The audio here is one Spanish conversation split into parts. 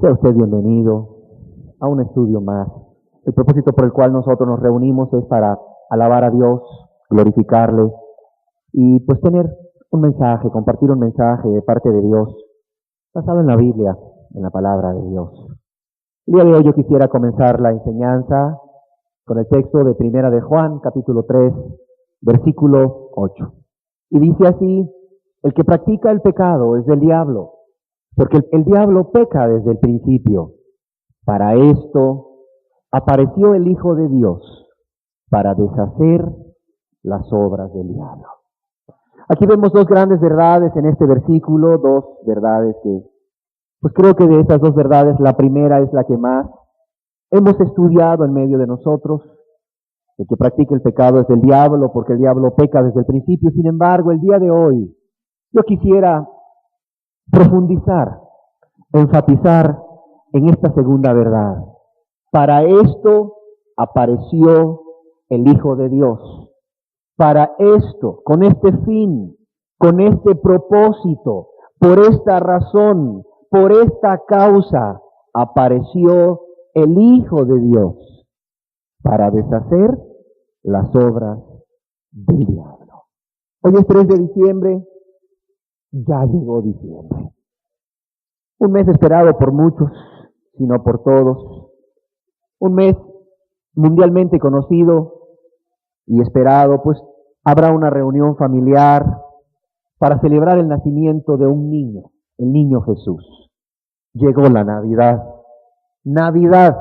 Sea usted bienvenido a un estudio más. El propósito por el cual nosotros nos reunimos es para alabar a Dios, glorificarle y pues tener un mensaje, compartir un mensaje de parte de Dios basado en la Biblia, en la palabra de Dios. El día de hoy yo quisiera comenzar la enseñanza con el texto de Primera de Juan, capítulo 3, versículo 8. Y dice así: el que practica el pecado es del diablo, porque el diablo peca desde el principio. Para esto apareció el Hijo de Dios, para deshacer las obras del diablo. Aquí vemos dos grandes verdades en este versículo, dos verdades que, pues creo que de esas dos verdades, la primera es la que más hemos estudiado en medio de nosotros. El que practica el pecado es del diablo, porque el diablo peca desde el principio. Sin embargo, el día de hoy, yo quisiera profundizar, enfatizar en esta segunda verdad. Para esto apareció el Hijo de Dios. Para esto, con este fin, con este propósito, por esta razón, por esta causa, apareció el Hijo de Dios, para deshacer las obras del diablo. Hoy es 3 de diciembre, ya llegó diciembre. Un mes esperado por muchos, si no por todos. Un mes mundialmente conocido y esperado, pues habrá una reunión familiar para celebrar el nacimiento de un niño, el niño Jesús. Llegó la Navidad. Navidad,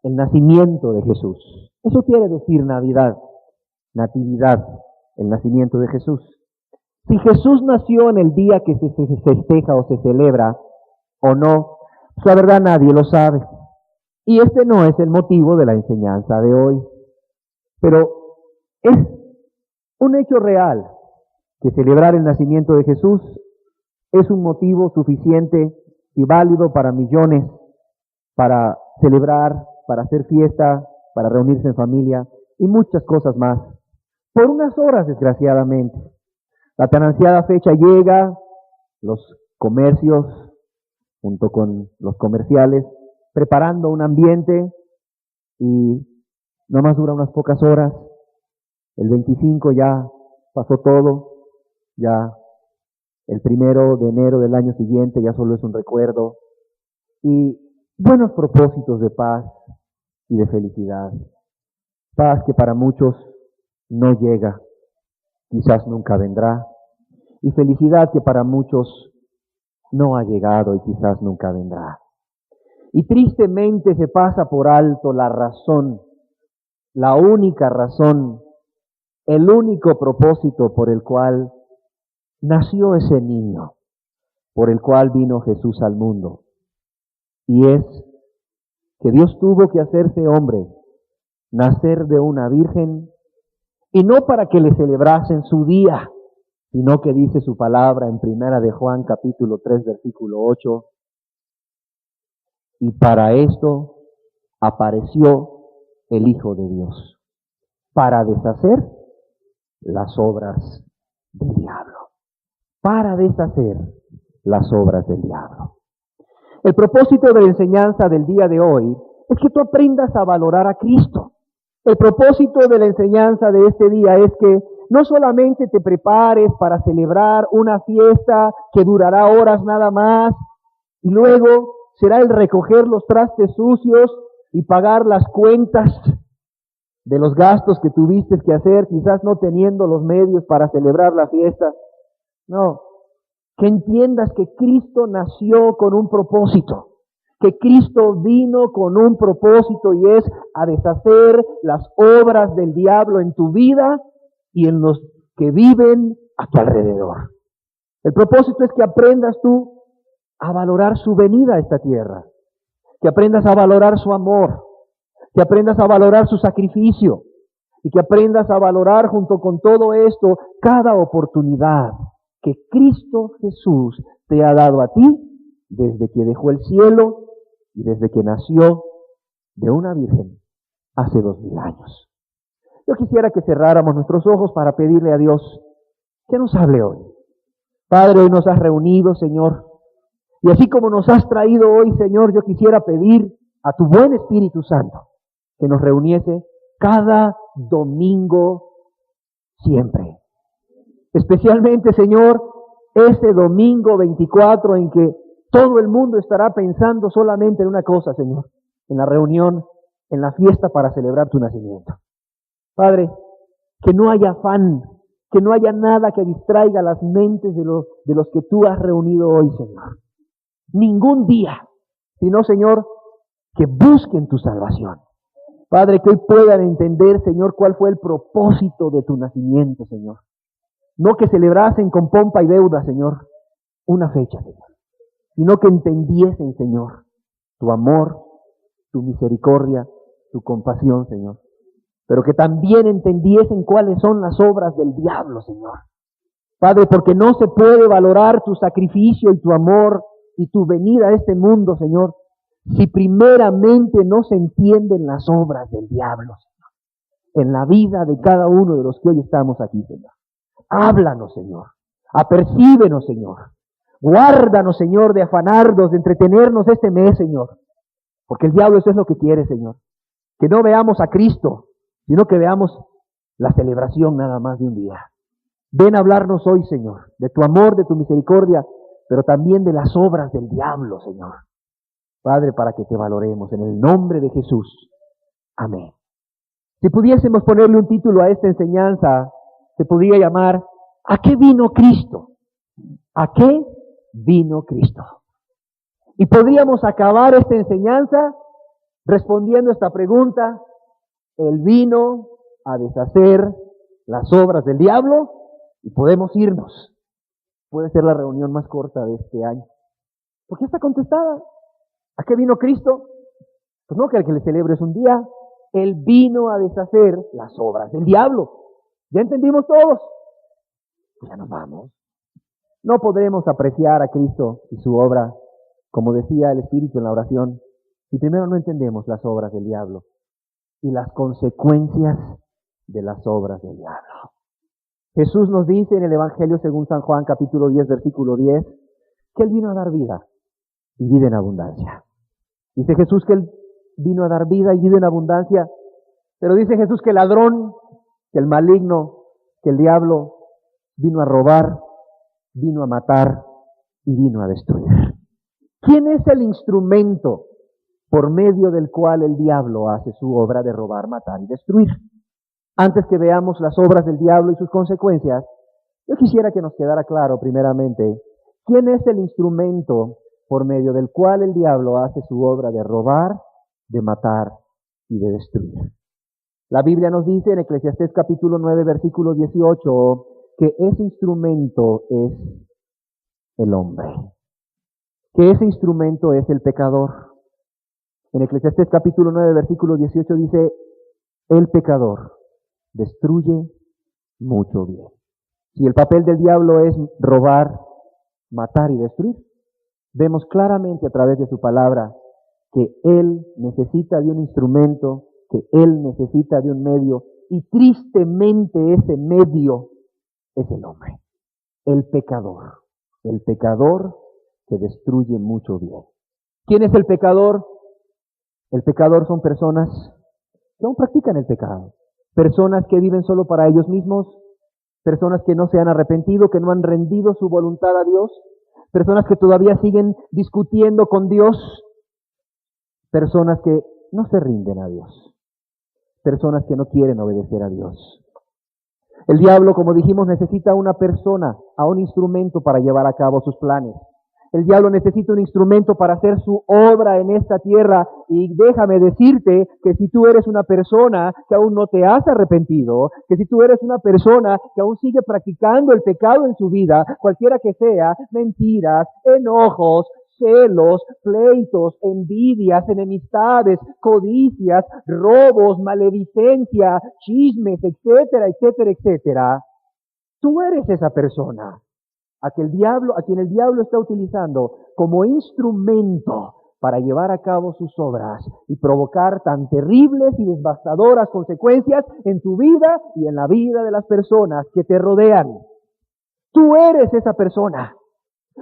el nacimiento de Jesús. Eso quiere decir Navidad, natividad, el nacimiento de Jesús. Si Jesús nació en el día que se festeja o se celebra o no, pues la verdad nadie lo sabe. Y este no es el motivo de la enseñanza de hoy. Pero es un hecho real que celebrar el nacimiento de Jesús es un motivo suficiente y válido para millones, para celebrar, para hacer fiesta, para reunirse en familia y muchas cosas más. Por unas horas, desgraciadamente. La tan ansiada fecha llega, los comercios, junto con los comerciales, preparando un ambiente y no más dura unas pocas horas. El 25 ya pasó todo, ya el 1 de enero del año siguiente ya solo es un recuerdo y buenos propósitos de paz y de felicidad. Paz que para muchos no llega, quizás nunca vendrá, y felicidad que para muchos no ha llegado y quizás nunca vendrá. Y tristemente se pasa por alto la razón, la única razón, el único propósito por el cual nació ese niño, por el cual vino Jesús al mundo. Y es que Dios tuvo que hacerse hombre, nacer de una virgen, y no para que le celebrasen su día, sino que dice su palabra en Primera de Juan capítulo 3 versículo 8, y para esto apareció el Hijo de Dios, para deshacer las obras del diablo. Para deshacer las obras del diablo. El propósito de la enseñanza del día de hoy es que tú aprendas a valorar a Cristo. El propósito de la enseñanza de este día es que no solamente te prepares para celebrar una fiesta que durará horas nada más, y luego será el recoger los trastes sucios y pagar las cuentas de los gastos que tuviste que hacer, quizás no teniendo los medios para celebrar la fiesta. No, que entiendas que Cristo nació con un propósito, que Cristo vino con un propósito y es a deshacer las obras del diablo en tu vida y en los que viven a tu alrededor. El propósito es que aprendas tú a valorar su venida a esta tierra, que aprendas a valorar su amor, que aprendas a valorar su sacrificio y que aprendas a valorar junto con todo esto cada oportunidad que Cristo Jesús te ha dado a ti desde que dejó el cielo y desde que nació de una virgen hace 2000 años. Yo quisiera que cerráramos nuestros ojos para pedirle a Dios que nos hable hoy. Padre, hoy nos has reunido, Señor, Y así como nos has traído hoy, Señor, yo quisiera pedir a tu buen Espíritu Santo que nos reuniese cada domingo siempre. Especialmente, Señor, ese domingo 24 en que todo el mundo estará pensando solamente en una cosa, Señor, en la reunión, en la fiesta para celebrar tu nacimiento. Padre, que no haya afán, que no haya nada que distraiga las mentes de los que tú has reunido hoy, Señor. Ningún día, sino, Señor, que busquen tu salvación. Padre, que hoy puedan entender, Señor, cuál fue el propósito de tu nacimiento, Señor. No que celebrasen con pompa y deuda, Señor, una fecha, Señor, sino que entendiesen, Señor, tu amor, tu misericordia, tu compasión, Señor. Pero que también entendiesen cuáles son las obras del diablo, Señor. Padre, porque no se puede valorar tu sacrificio y tu amor y tu venida a este mundo, Señor, si primeramente no se entienden las obras del diablo, Señor, en la vida de cada uno de los que hoy estamos aquí, Señor. Háblanos, Señor. Apercíbenos, Señor. Guárdanos, Señor, de afanarnos, de entretenernos este mes, Señor. Porque el diablo eso es lo que quiere, Señor. Que no veamos a Cristo, sino que veamos la celebración nada más de un día. Ven a hablarnos hoy, Señor, de tu amor, de tu misericordia, pero también de las obras del diablo, Señor. Padre, para que te valoremos en el nombre de Jesús. Amén. Si pudiésemos ponerle un título a esta enseñanza, se podría llamar ¿a qué vino Cristo? ¿A qué vino Cristo? Y podríamos acabar esta enseñanza respondiendo esta pregunta: Él vino a deshacer las obras del diablo, y podemos irnos. Puede ser la reunión más corta de este año. ¿Por qué está contestada? ¿A qué vino Cristo? Pues no que al que le celebres un día. Él vino a deshacer las obras del diablo. ¿Ya entendimos todos? Pues ya nos vamos. No podremos apreciar a Cristo y su obra, como decía el Espíritu en la oración, si primero no entendemos las obras del diablo y las consecuencias de las obras del diablo. Jesús nos dice en el Evangelio según San Juan, capítulo 10, versículo 10, que Él vino a dar vida y vida en abundancia. Dice Jesús que Él vino a dar vida y vida en abundancia, pero dice Jesús que el ladrón, que el maligno, que el diablo vino a robar, vino a matar y vino a destruir. ¿Quién es el instrumento por medio del cual el diablo hace su obra de robar, matar y destruir? Antes que veamos las obras del diablo y sus consecuencias, yo quisiera que nos quedara claro primeramente quién es el instrumento por medio del cual el diablo hace su obra de robar, de matar y de destruir. La Biblia nos dice en Eclesiastés capítulo 9, versículo 18, que ese instrumento es el hombre, que ese instrumento es el pecador. En Eclesiastés capítulo 9, versículo 18 dice, el pecador destruye mucho bien. Si el papel del diablo es robar, matar y destruir, vemos claramente a través de su palabra que él necesita de un instrumento, que él necesita de un medio, y tristemente ese medio es el hombre, el pecador que destruye mucho bien. ¿Quién es el pecador? El pecador son personas que aún practican el pecado, personas que viven solo para ellos mismos, personas que no se han arrepentido, que no han rendido su voluntad a Dios, personas que todavía siguen discutiendo con Dios, personas que no se rinden a Dios, personas que no quieren obedecer a Dios. El diablo, como dijimos, necesita a una persona, a un instrumento para llevar a cabo sus planes. El diablo necesita un instrumento para hacer su obra en esta tierra, y déjame decirte que si tú eres una persona que aún no te has arrepentido, que si tú eres una persona que aún sigue practicando el pecado en su vida, cualquiera que sea, mentiras, enojos, celos, pleitos, envidias, enemistades, codicias, robos, maledicencia, chismes, etcétera, etcétera, etcétera, tú eres esa persona a quien el diablo está utilizando como instrumento para llevar a cabo sus obras y provocar tan terribles y devastadoras consecuencias en tu vida y en la vida de las personas que te rodean. Tú eres esa persona.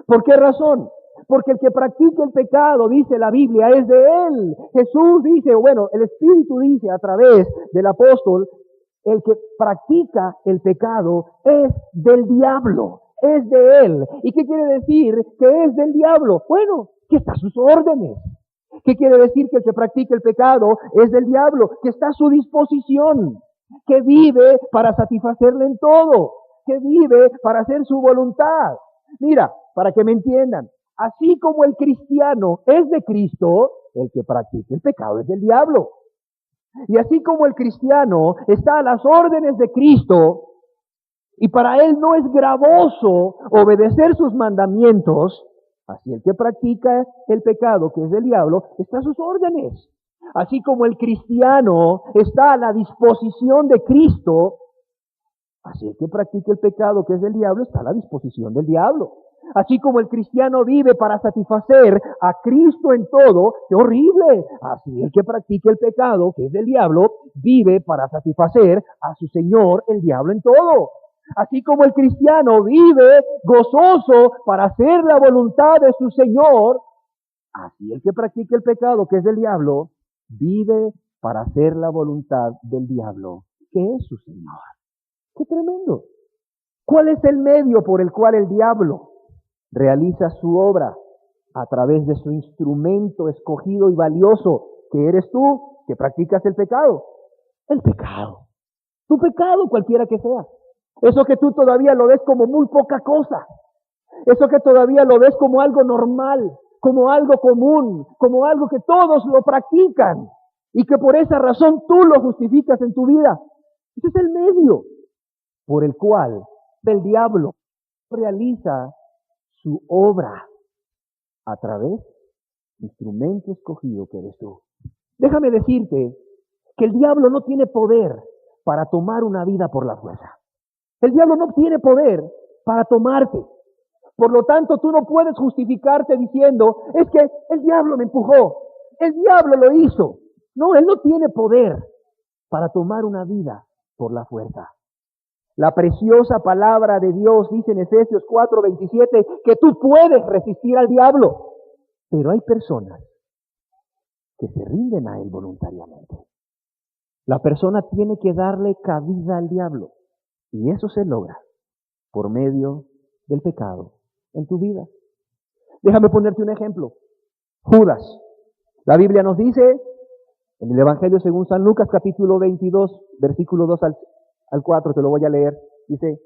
¿Por qué razón? Porque el que practica el pecado, dice la Biblia, es de él. Jesús dice, bueno, el Espíritu dice a través del apóstol, el que practica el pecado es del diablo, es de él. ¿Y qué quiere decir que es del diablo? Bueno, que está a sus órdenes. ¿Qué quiere decir que el que practica el pecado es del diablo? Que está a su disposición, que vive para satisfacerle en todo, que vive para hacer su voluntad. Mira, para que me entiendan, así como el cristiano es de Cristo, el que practica el pecado es del diablo. Y así como el cristiano está a las órdenes de Cristo, y para él no es gravoso obedecer sus mandamientos, así el que practica el pecado, que es del diablo, está a sus órdenes. Así como el cristiano está a la disposición de Cristo, así el que practica el pecado, que es del diablo, está a la disposición del diablo. Así como el cristiano vive para satisfacer a Cristo en todo, ¡qué horrible! Así el que practica el pecado, que es del diablo, vive para satisfacer a su Señor, el diablo, en todo. Así como el cristiano vive gozoso para hacer la voluntad de su Señor, así el que practica el pecado, que es del diablo, vive para hacer la voluntad del diablo, que es su Señor. ¡Qué tremendo! ¿Cuál es el medio por el cual el diablo realiza su obra? A través de su instrumento escogido y valioso, que eres tú, que practicas el pecado. El pecado. Tu pecado, cualquiera que sea. Eso que tú todavía lo ves como muy poca cosa. Eso que todavía lo ves como algo normal, como algo común, como algo que todos lo practican y que por esa razón tú lo justificas en tu vida. Ese es el medio por el cual el diablo realiza su obra a través del instrumento escogido que eres tú. Déjame decirte que el diablo no tiene poder para tomar una vida por la fuerza. El diablo no tiene poder para tomarte. Por lo tanto, tú no puedes justificarte diciendo, es que el diablo me empujó, el diablo lo hizo. No, él no tiene poder para tomar una vida por la fuerza. La preciosa palabra de Dios dice en Efesios 4:27 que tú puedes resistir al diablo. Pero hay personas que se rinden a él voluntariamente. La persona tiene que darle cabida al diablo. Y eso se logra por medio del pecado en tu vida. Déjame ponerte un ejemplo. Judas. La Biblia nos dice, en el Evangelio según San Lucas, capítulo 22, versículo 2 al 4, te lo voy a leer. Dice,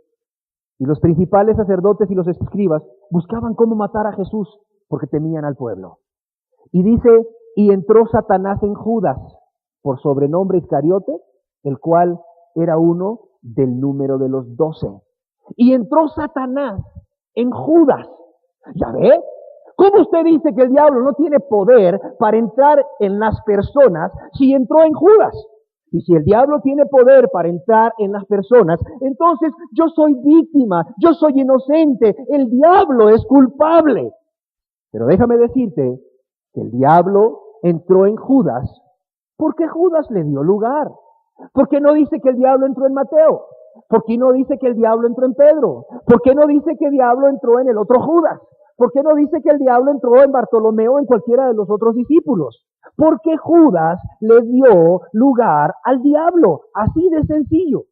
y los principales sacerdotes y los escribas buscaban cómo matar a Jesús, porque temían al pueblo. Y dice, y entró Satanás en Judas, por sobrenombre Iscariote, el cual era uno del número de los 12. Y entró Satanás en Judas. ¿Ya ve? ¿Cómo usted dice que el diablo no tiene poder para entrar en las personas si entró en Judas? Y si el diablo tiene poder para entrar en las personas, entonces yo soy víctima, yo soy inocente, el diablo es culpable. Pero déjame decirte que el diablo entró en Judas porque Judas le dio lugar. ¿Por qué no dice que el diablo entró en Mateo? ¿Por qué no dice que el diablo entró en Pedro? ¿Por qué no dice que el diablo entró en el otro Judas? ¿Por qué no dice que el diablo entró en Bartolomeo o en cualquiera de los otros discípulos? Porque Judas le dio lugar al diablo, así de sencillo.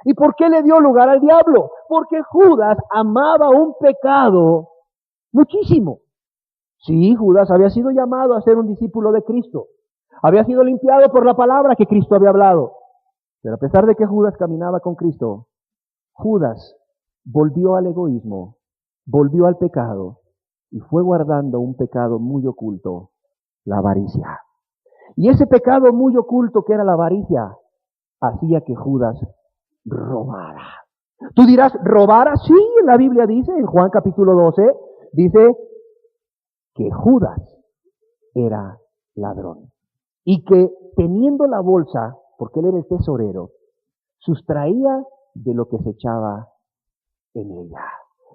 ¿Y por qué le dio lugar al diablo? Porque Judas amaba un pecado muchísimo. Sí, Judas había sido llamado a ser un discípulo de Cristo. Había sido limpiado por la palabra que Cristo había hablado. Pero a pesar de que Judas caminaba con Cristo, Judas volvió al egoísmo, volvió al pecado y fue guardando un pecado muy oculto, la avaricia. Y ese pecado muy oculto que era la avaricia, hacía que Judas robara. Tú dirás, ¿robara? Sí, la Biblia dice, en Juan capítulo 12, dice que Judas era ladrón. Y que teniendo la bolsa, porque él era el tesorero, sustraía de lo que se echaba en ella.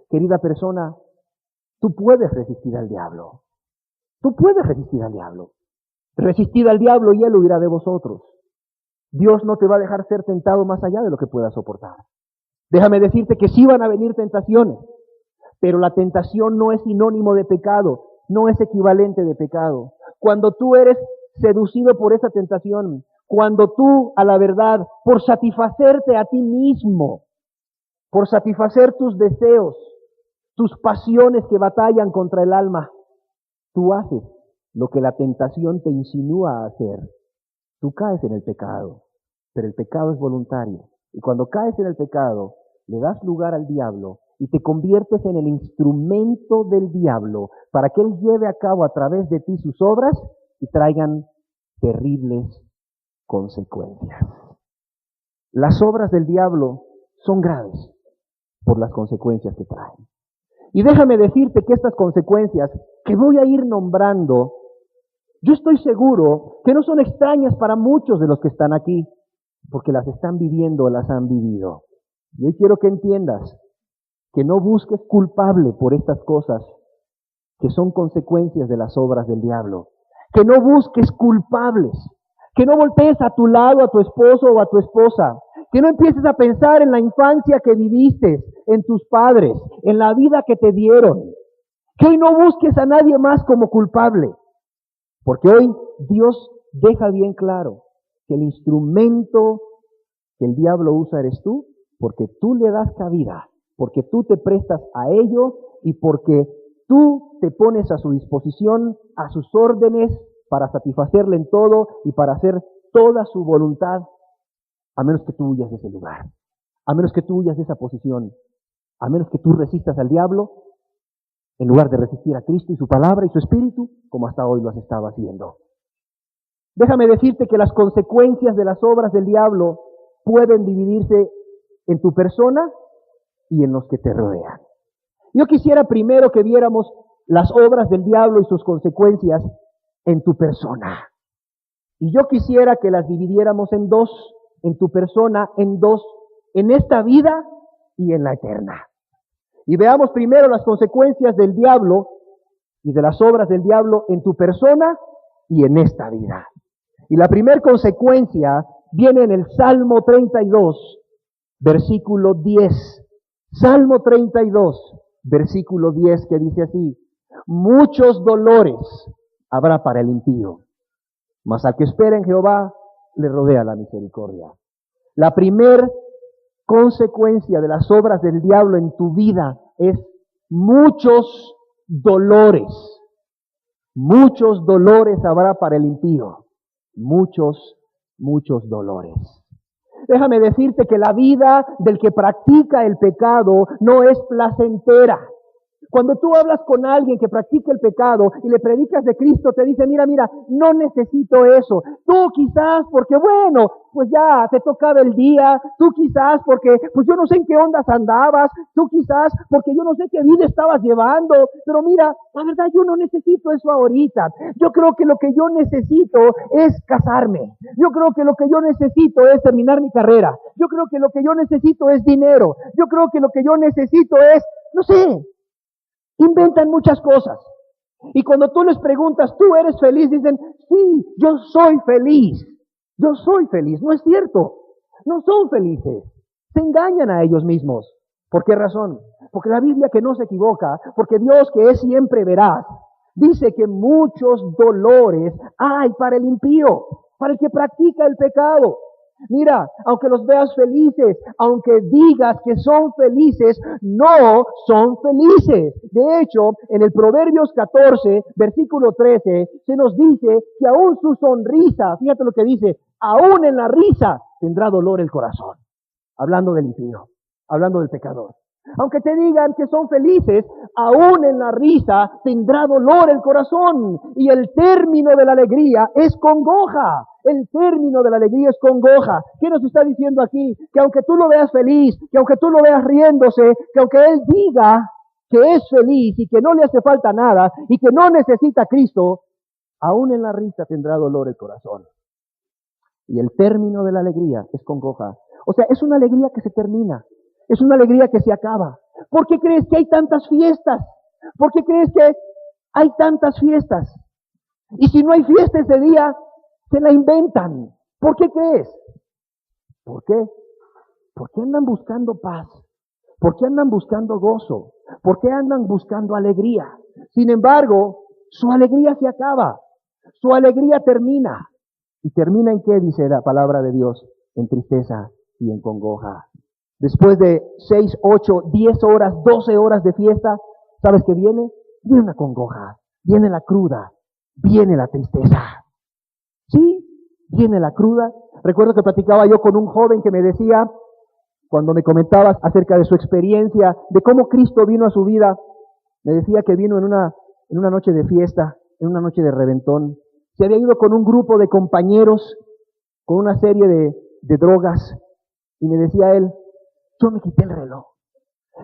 Querida persona, tú puedes resistir al diablo. Tú puedes resistir al diablo. Resistid al diablo y él huirá de vosotros. Dios no te va a dejar ser tentado más allá de lo que puedas soportar. Déjame decirte que sí van a venir tentaciones, pero la tentación no es sinónimo de pecado. no es equivalente de pecado. Cuando tú eres seducido por esa tentación, cuando tú, a la verdad, por satisfacerte a ti mismo, por satisfacer tus deseos, tus pasiones que batallan contra el alma, tú haces lo que la tentación te insinúa a hacer. Tú caes en el pecado, pero el pecado es voluntario. Y cuando caes en el pecado, le das lugar al diablo y te conviertes en el instrumento del diablo para que él lleve a cabo a través de ti sus obras y traigan terribles consecuencias. Las obras del diablo son graves por las consecuencias que traen. Y déjame decirte que estas consecuencias que voy a ir nombrando, yo estoy seguro que no son extrañas para muchos de los que están aquí, porque las están viviendo o las han vivido. Y hoy quiero que entiendas que no busques culpable por estas cosas que son consecuencias de las obras del diablo. Que no busques culpables. Que no voltees a tu lado a tu esposo o a tu esposa. Que no empieces a pensar en la infancia que viviste, en tus padres, en la vida que te dieron. Que hoy no busques a nadie más como culpable. Porque hoy Dios deja bien claro que el instrumento que el diablo usa eres tú, porque tú le das cabida, porque tú te prestas a ello y porque tú te pones a su disposición, a sus órdenes, para satisfacerle en todo y para hacer toda su voluntad, a menos que tú huyas de ese lugar, a menos que tú huyas de esa posición, a menos que tú resistas al diablo, en lugar de resistir a Cristo y su palabra y su espíritu, como hasta hoy lo has estado haciendo. Déjame decirte que las consecuencias de las obras del diablo pueden dividirse en tu persona y en los que te rodean. Yo quisiera primero que viéramos las obras del diablo y sus consecuencias en tu persona. Y yo quisiera que las dividiéramos en dos, en tu persona, en dos, en esta vida y en la eterna. Y veamos primero las consecuencias del diablo y de las obras del diablo en tu persona y en esta vida. Y la primera consecuencia viene en el Salmo 32, versículo 10. Salmo 32, versículo 10, que dice así: muchos dolores habrá para el impío, mas al que espera en Jehová le rodea la misericordia. La primera consecuencia de las obras del diablo en tu vida es muchos dolores. Muchos dolores habrá para el impío. Muchos dolores. Déjame decirte que la vida del que practica el pecado no es placentera. Cuando tú hablas con alguien que practica el pecado y le predicas de Cristo, te dice, mira, no necesito eso. Tú quizás porque, bueno, pues ya te tocaba el día. Tú quizás porque, pues yo no sé en qué ondas andabas. Tú quizás porque yo no sé qué vida estabas llevando. Pero mira, la verdad yo no necesito eso ahorita. Yo creo que lo que yo necesito es casarme. Yo creo que lo que yo necesito es terminar mi carrera. Yo creo que lo que yo necesito es dinero. Yo creo que lo que yo necesito es, no sé, inventan muchas cosas. Y cuando tú les preguntas, ¿tú eres feliz? Dicen, sí, yo soy feliz. Yo soy feliz. No es cierto. No son felices. Se engañan a ellos mismos. ¿Por qué razón? Porque la Biblia, que no se equivoca, porque Dios, que es siempre veraz, dice que muchos dolores hay para el impío, para el que practica el pecado. Mira, aunque los veas felices, aunque digas que son felices, no son felices. De hecho, en el Proverbios 14, versículo 13, se nos dice que aún su sonrisa, fíjate lo que dice, aún en la risa tendrá dolor el corazón. Hablando del impío, hablando del pecador. Aunque te digan que son felices, aún en la risa tendrá dolor el corazón. Y el término de la alegría es congoja. El término de la alegría es congoja. ¿Qué nos está diciendo aquí? Que aunque tú lo veas feliz, que aunque tú lo veas riéndose, que aunque él diga que es feliz y que no le hace falta nada y que no necesita a Cristo, aún en la risa tendrá dolor el corazón. Y el término de la alegría es congoja. O sea, es una alegría que se termina. Es una alegría que se acaba. ¿Por qué crees que hay tantas fiestas? ¿Por qué crees que hay tantas fiestas? Y si no hay fiesta ese día, se la inventan. ¿Por qué crees? ¿Por qué? ¿Por qué andan buscando paz? ¿Por qué andan buscando gozo? ¿Por qué andan buscando alegría? Sin embargo, su alegría se acaba, su alegría termina. ¿Y termina en qué? Dice la palabra de Dios, en tristeza y en congoja. Después de 6, 8, 10 horas, 12 horas de fiesta, ¿sabes qué viene? Viene una congoja, viene la cruda, viene la tristeza. Sí, viene la cruda. Recuerdo que platicaba yo con un joven que me decía, cuando me comentaba acerca de su experiencia, de cómo Cristo vino a su vida, me decía que vino en una noche de fiesta, en una noche de reventón. Se había ido con un grupo de compañeros, con una serie de drogas, y me decía él, yo me quité el reloj.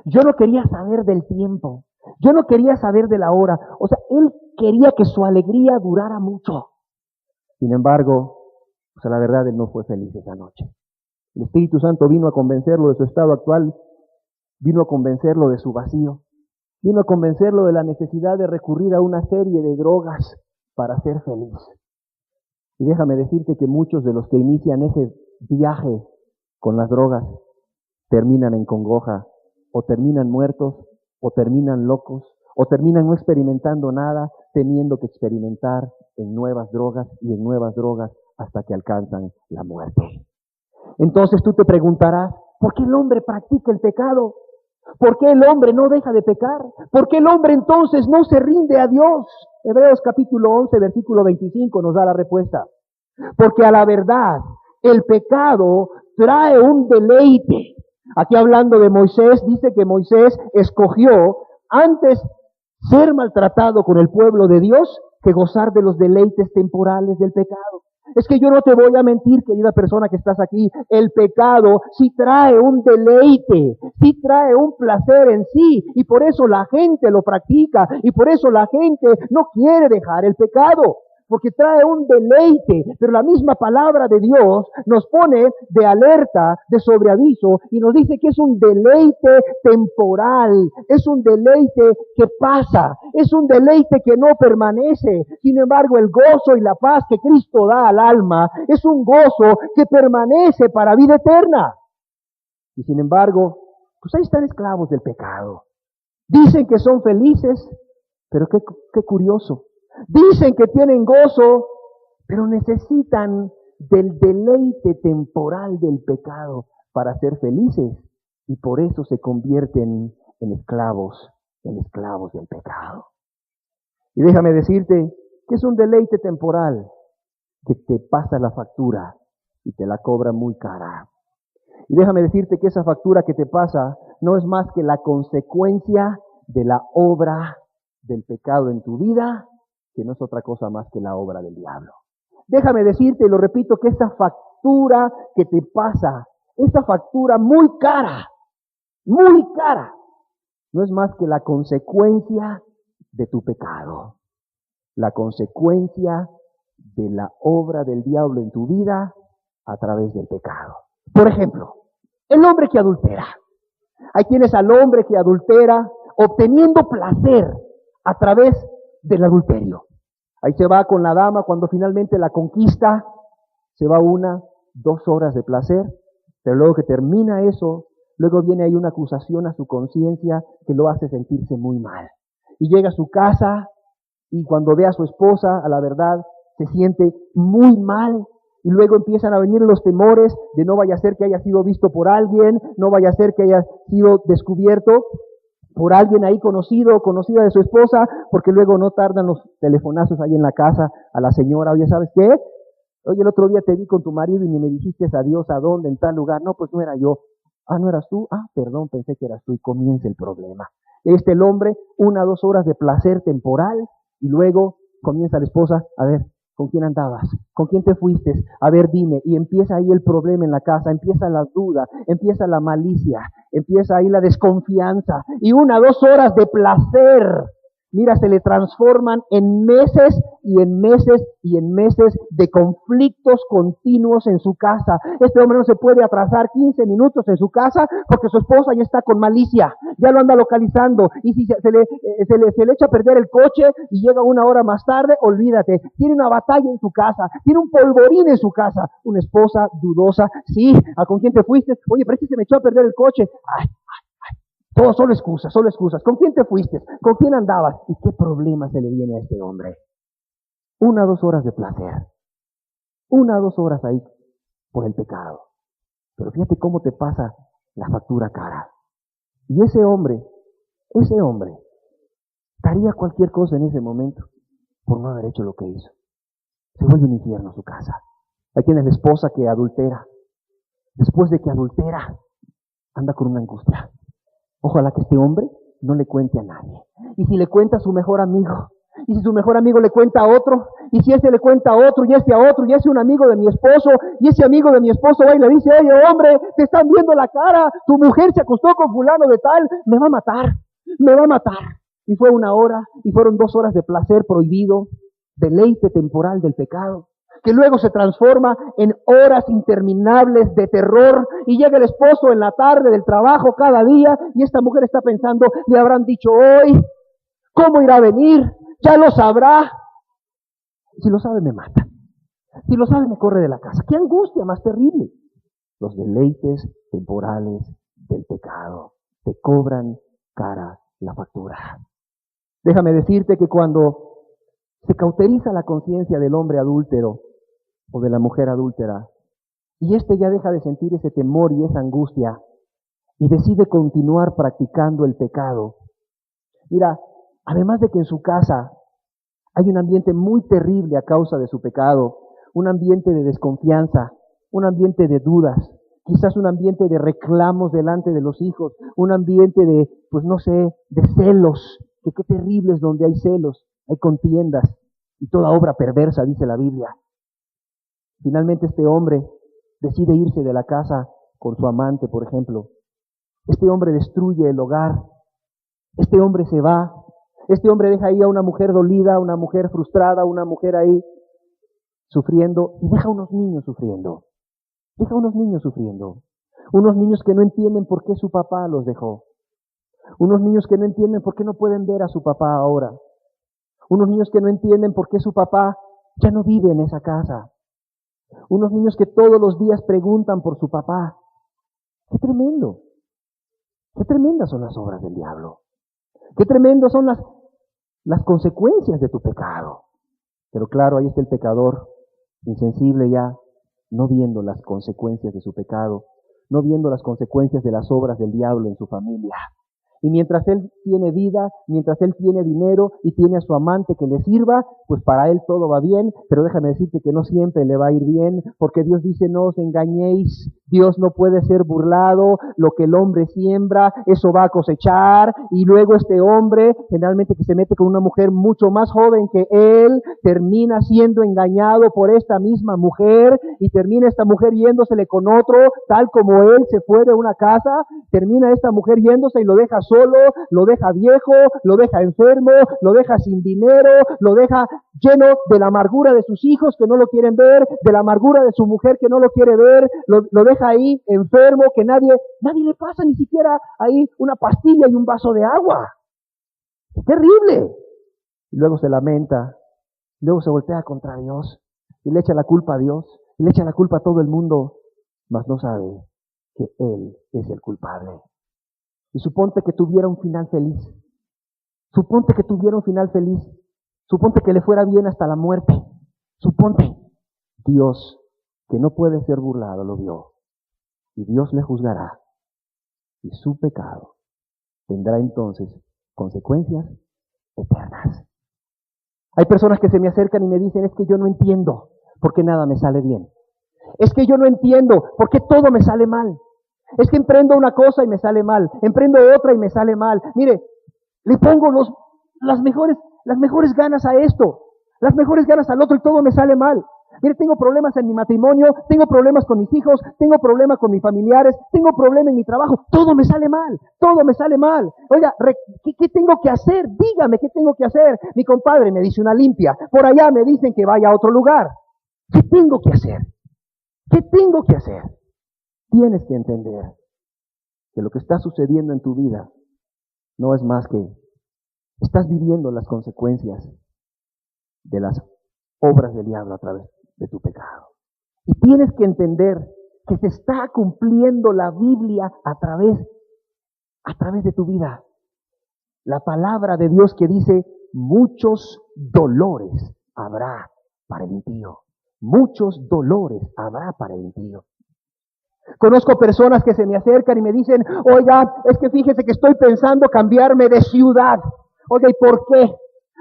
Yo no quería saber del tiempo. Yo no quería saber de la hora. O sea, él quería que su alegría durara mucho. Sin embargo, pues a la verdad él no fue feliz esa noche. El Espíritu Santo vino a convencerlo de su estado actual, vino a convencerlo de su vacío, vino a convencerlo de la necesidad de recurrir a una serie de drogas para ser feliz. Y déjame decirte que muchos de los que inician ese viaje con las drogas terminan en congoja, o terminan muertos, o terminan locos, o terminan no experimentando nada, teniendo que experimentar en nuevas drogas y en nuevas drogas hasta que alcanzan la muerte. Entonces tú te preguntarás, ¿por qué el hombre practica el pecado? ¿Por qué el hombre no deja de pecar? ¿Por qué el hombre entonces no se rinde a Dios? Hebreos capítulo 11, versículo 25 nos da la respuesta. Porque a la verdad, el pecado trae un deleite. Aquí hablando de Moisés, dice que Moisés escogió antes ser maltratado con el pueblo de Dios que gozar de los deleites temporales del pecado. Es que yo no te voy a mentir, querida persona que estás aquí, el pecado sí trae un deleite, sí trae un placer en sí, y por eso la gente lo practica, y por eso la gente no quiere dejar el pecado, porque trae un deleite, pero la misma palabra de Dios nos pone de alerta, de sobreaviso, y nos dice que es un deleite temporal, es un deleite que pasa, es un deleite que no permanece. Sin embargo, el gozo y la paz que Cristo da al alma es un gozo que permanece para vida eterna. Y sin embargo, pues ahí están esclavos del pecado. Dicen que son felices, pero qué curioso. Dicen que tienen gozo, pero necesitan del deleite temporal del pecado para ser felices, y por eso se convierten en esclavos del pecado. Y déjame decirte que es un deleite temporal que te pasa la factura y te la cobra muy cara. Y déjame decirte que esa factura que te pasa no es más que la consecuencia de la obra del pecado en tu vida, que no es otra cosa más que la obra del diablo. Déjame decirte, y lo repito, que esa factura que te pasa, esa factura muy cara, no es más que la consecuencia de tu pecado, la consecuencia de la obra del diablo en tu vida a través del pecado. Por ejemplo, el hombre que adultera. Ahí tienes al hombre que adultera obteniendo placer a través del adulterio. Ahí se va con la dama cuando finalmente la conquista, se va 1, 2 horas de placer, pero luego que termina eso, luego viene ahí una acusación a su conciencia que lo hace sentirse muy mal. Y llega a su casa y cuando ve a su esposa, a la verdad, se siente muy mal. Y luego empiezan a venir los temores de no vaya a ser que haya sido visto por alguien, no vaya a ser que haya sido descubierto por alguien ahí conocido o conocida de su esposa, porque luego no tardan los telefonazos ahí en la casa a la señora. Oye, ¿sabes qué? Oye, el otro día te vi con tu marido y ni me dijiste adiós, ¿a dónde? En tal lugar. No, pues no era yo. Ah, ¿no eras tú? Ah, perdón, pensé que eras tú, y comienza el problema. El hombre, 1 o 2 horas de placer temporal, y luego comienza la esposa, a ver, ¿con quién andabas? ¿Con quién te fuiste? A ver, dime. Y empieza ahí el problema en la casa, empieza la duda, empieza la malicia, empieza ahí la desconfianza. Y 1 o 2 horas de placer, mira, se le transforman en meses y en meses y en meses de conflictos continuos en su casa. Este hombre no se puede atrasar 15 minutos en su casa porque su esposa ya está con malicia, ya lo anda localizando, y si se le echa a perder el coche y llega 1 hora más tarde, olvídate, tiene una batalla en su casa, tiene un polvorín en su casa, una esposa dudosa. Sí, ¿a con quién te fuiste? Oye, pero es que se me echó a perder el coche. Ay, Todo solo excusas, solo excusas. ¿Con quién te fuiste? ¿Con quién andabas? ¿Y qué problema se le viene a este hombre? 1 o 2 horas de placer. 1 o 2 horas ahí por el pecado. Pero fíjate cómo te pasa la factura cara. Y ese hombre daría cualquier cosa en ese momento por no haber hecho lo que hizo. Se vuelve un infierno su casa. Hay quien es la esposa que adultera. Después de que adultera, anda con una angustia. Ojalá que este hombre no le cuente a nadie. Y si le cuenta a su mejor amigo, y si su mejor amigo le cuenta a otro, y si ese le cuenta a otro, y ese a otro, y ese un amigo de mi esposo, y ese amigo de mi esposo va y le dice, oye hombre, te están viendo la cara, tu mujer se acostó con fulano de tal, me va a matar, me va a matar. Y fue 1 hora, y fueron 2 horas de placer prohibido, deleite temporal del pecado, que luego se transforma en horas interminables de terror, y llega el esposo en la tarde del trabajo cada día, y esta mujer está pensando, le habrán dicho hoy, ¿cómo irá a venir? Ya lo sabrá. Si lo sabe me mata, si lo sabe me corre de la casa. ¡Qué angustia más terrible! Los deleites temporales del pecado te cobran cara la factura. Déjame decirte que cuando se cauteriza la conciencia del hombre adúltero o de la mujer adúltera, y éste ya deja de sentir ese temor y esa angustia, y decide continuar practicando el pecado. Mira, además de que en su casa hay un ambiente muy terrible a causa de su pecado, un ambiente de desconfianza, un ambiente de dudas, quizás un ambiente de reclamos delante de los hijos, un ambiente de, pues no sé, de celos, que qué terrible es donde hay celos, hay contiendas y toda obra perversa, dice la Biblia. Finalmente este hombre decide irse de la casa con su amante, por ejemplo. Este hombre destruye el hogar, este hombre se va, este hombre deja ahí a una mujer dolida, una mujer frustrada, una mujer ahí sufriendo, y deja unos niños sufriendo. Deja unos niños sufriendo. Unos niños que no entienden por qué su papá los dejó. Unos niños que no entienden por qué no pueden ver a su papá ahora. Unos niños que no entienden por qué su papá ya no vive en esa casa. Unos niños que todos los días preguntan por su papá. ¡Qué tremendo! ¡Qué tremendas son las obras del diablo! ¡Qué tremendas son las consecuencias de tu pecado! Pero claro, ahí está el pecador, insensible ya, no viendo las consecuencias de su pecado, no viendo las consecuencias de las obras del diablo en su familia. Y mientras él tiene vida, mientras él tiene dinero y tiene a su amante que le sirva, pues para él todo va bien, pero déjame decirte que no siempre le va a ir bien, porque Dios dice, no os engañéis, Dios no puede ser burlado, lo que el hombre siembra, eso va a cosechar, y luego este hombre, generalmente que se mete con una mujer mucho más joven que él, termina siendo engañado por esta misma mujer, y termina esta mujer yéndosele con otro, tal como él se fue de una casa, termina esta mujer yéndose y lo deja solo, lo deja viejo, lo deja enfermo, lo deja sin dinero, lo deja lleno de la amargura de sus hijos que no lo quieren ver, de la amargura de su mujer que no lo quiere ver, lo deja ahí enfermo, que nadie le pasa ni siquiera ahí una pastilla y un vaso de agua. ¡Es terrible! Y luego se lamenta, luego se voltea contra Dios y le echa la culpa a Dios, y le echa la culpa a todo el mundo, mas no sabe que Él es el culpable. Y suponte que tuviera un final feliz. Suponte que tuviera un final feliz. Suponte que le fuera bien hasta la muerte. Suponte. Dios, que no puede ser burlado, lo vio. Y Dios le juzgará. Y su pecado tendrá entonces consecuencias eternas. Hay personas que se me acercan y me dicen, es que yo no entiendo por qué nada me sale bien. Es que yo no entiendo por qué todo me sale mal. Es que emprendo una cosa y me sale mal, emprendo otra y me sale mal. Mire, le pongo las mejores ganas a esto, las mejores ganas al otro y todo me sale mal. Mire, tengo problemas en mi matrimonio, tengo problemas con mis hijos, tengo problemas con mis familiares, tengo problemas en mi trabajo, todo me sale mal, todo me sale mal. Oiga, ¿qué tengo que hacer? Dígame, ¿qué tengo que hacer? Mi compadre me dice una limpia, por allá me dicen que vaya a otro lugar. ¿Qué tengo que hacer? ¿Qué tengo que hacer? Tienes que entender que lo que está sucediendo en tu vida no es más que estás viviendo las consecuencias de las obras del diablo a través de tu pecado. Y tienes que entender que se está cumpliendo la Biblia a través a través de tu vida. La palabra de Dios que dice, muchos dolores habrá para el impío. Muchos dolores habrá para el impío. Conozco personas que se me acercan y me dicen, oiga, es que fíjese que estoy pensando cambiarme de ciudad. Oiga, ¿y por qué?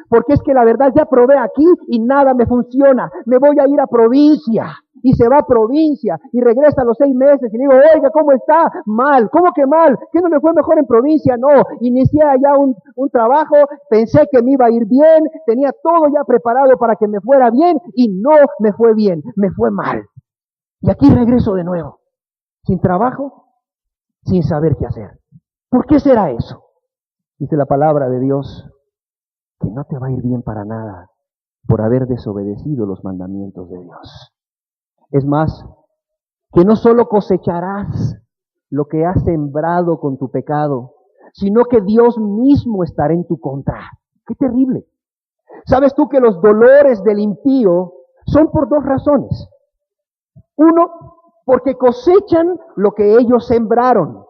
Porque es que la verdad ya probé aquí y nada me funciona. Me voy a ir a provincia. Y se va a provincia y regresa a los 6 meses y le digo, oiga, ¿cómo está? Mal. ¿Cómo que mal? ¿Qué no me fue mejor en provincia? No, inicié allá un trabajo, pensé que me iba a ir bien, tenía todo ya preparado para que me fuera bien y no me fue bien, me fue mal. Y aquí regreso de nuevo, sin trabajo, sin saber qué hacer. ¿Por qué será eso? Dice la palabra de Dios que no te va a ir bien para nada por haber desobedecido los mandamientos de Dios. Es más, que no solo cosecharás lo que has sembrado con tu pecado, sino que Dios mismo estará en tu contra. ¡Qué terrible! ¿Sabes tú que los dolores del impío son por 2 razones? Uno, porque cosechan lo que ellos sembraron.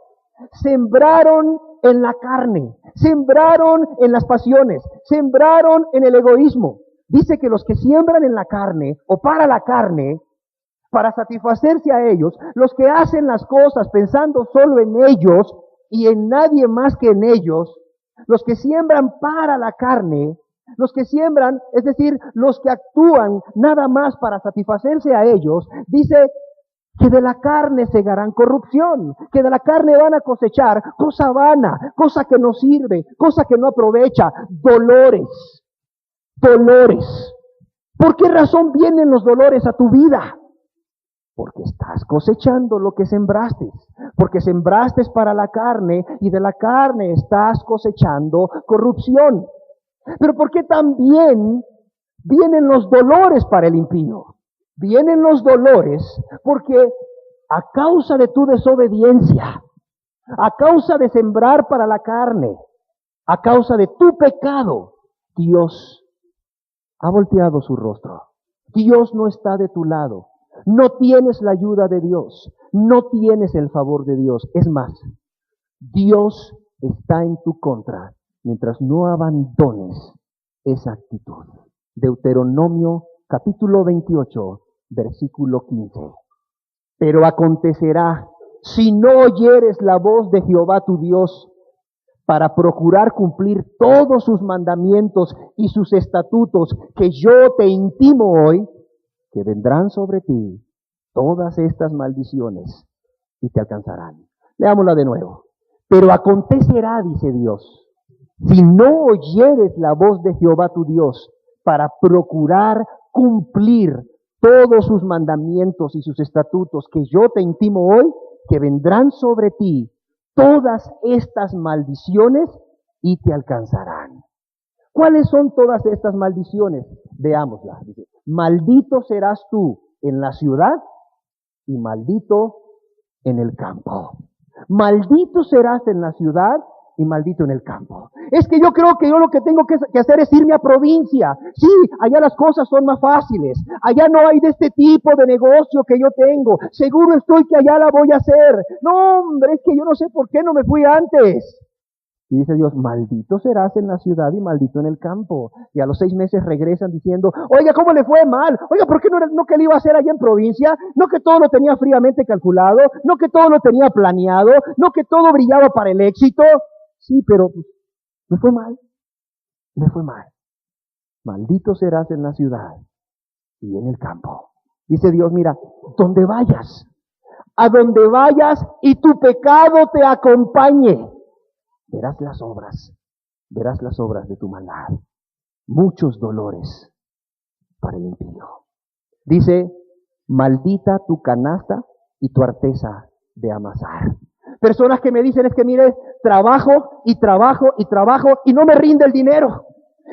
Sembraron en la carne, sembraron en las pasiones, sembraron en el egoísmo. Dice que los que siembran en la carne o para la carne, para satisfacerse a ellos, los que hacen las cosas pensando solo en ellos y en nadie más que en ellos, los que siembran para la carne, los que siembran, es decir, los que actúan nada más para satisfacerse a ellos, dice que de la carne segarán corrupción, que de la carne van a cosechar cosa vana, cosa que no sirve, cosa que no aprovecha, dolores, dolores. ¿Por qué razón vienen los dolores a tu vida? Porque estás cosechando lo que sembraste, porque sembraste para la carne y de la carne estás cosechando corrupción. Pero ¿por qué también vienen los dolores para el impío? Vienen los dolores porque a causa de tu desobediencia, a causa de sembrar para la carne, a causa de tu pecado, Dios ha volteado su rostro. Dios no está de tu lado. No tienes la ayuda de Dios, no tienes el favor de Dios. Es más, Dios está en tu contra mientras no abandones esa actitud. Deuteronomio capítulo 28, versículo 15. Pero acontecerá, si no oyeres la voz de Jehová tu Dios, para procurar cumplir todos sus mandamientos y sus estatutos que yo te intimo hoy, que vendrán sobre ti todas estas maldiciones y te alcanzarán. Leámosla de nuevo. Pero acontecerá, dice Dios, si no oyeres la voz de Jehová tu Dios para procurar cumplir todos sus mandamientos y sus estatutos que yo te intimo hoy, que vendrán sobre ti todas estas maldiciones y te alcanzarán. ¿Cuáles son todas estas maldiciones? Veámoslas. Dice, maldito serás tú en la ciudad y maldito en el campo. Maldito serás en la ciudad y maldito en el campo. Es que yo creo que yo lo que tengo que hacer es irme a provincia. Sí, allá las cosas son más fáciles. Allá no hay de este tipo de negocio que yo tengo. Seguro estoy que allá la voy a hacer. No, hombre, es que yo no sé por qué no me fui antes. Y dice Dios, maldito serás en la ciudad y maldito en el campo. Y a los 6 meses regresan diciendo, oiga, ¿cómo le fue mal? Oiga, ¿por qué no que le iba a hacer allá en provincia? ¿No que todo lo tenía fríamente calculado? ¿No que todo lo tenía planeado? ¿No que todo brillaba para el éxito? Sí, pero me fue mal. Me fue mal. Maldito serás en la ciudad y en el campo. Dice Dios, mira, donde vayas, a donde vayas y tu pecado te acompañe, verás las obras de tu maldad. Muchos dolores para el impío. Dice, maldita tu canasta y tu arteza de amasar. Personas que me dicen es que mire, trabajo y trabajo y trabajo y no me rinde el dinero.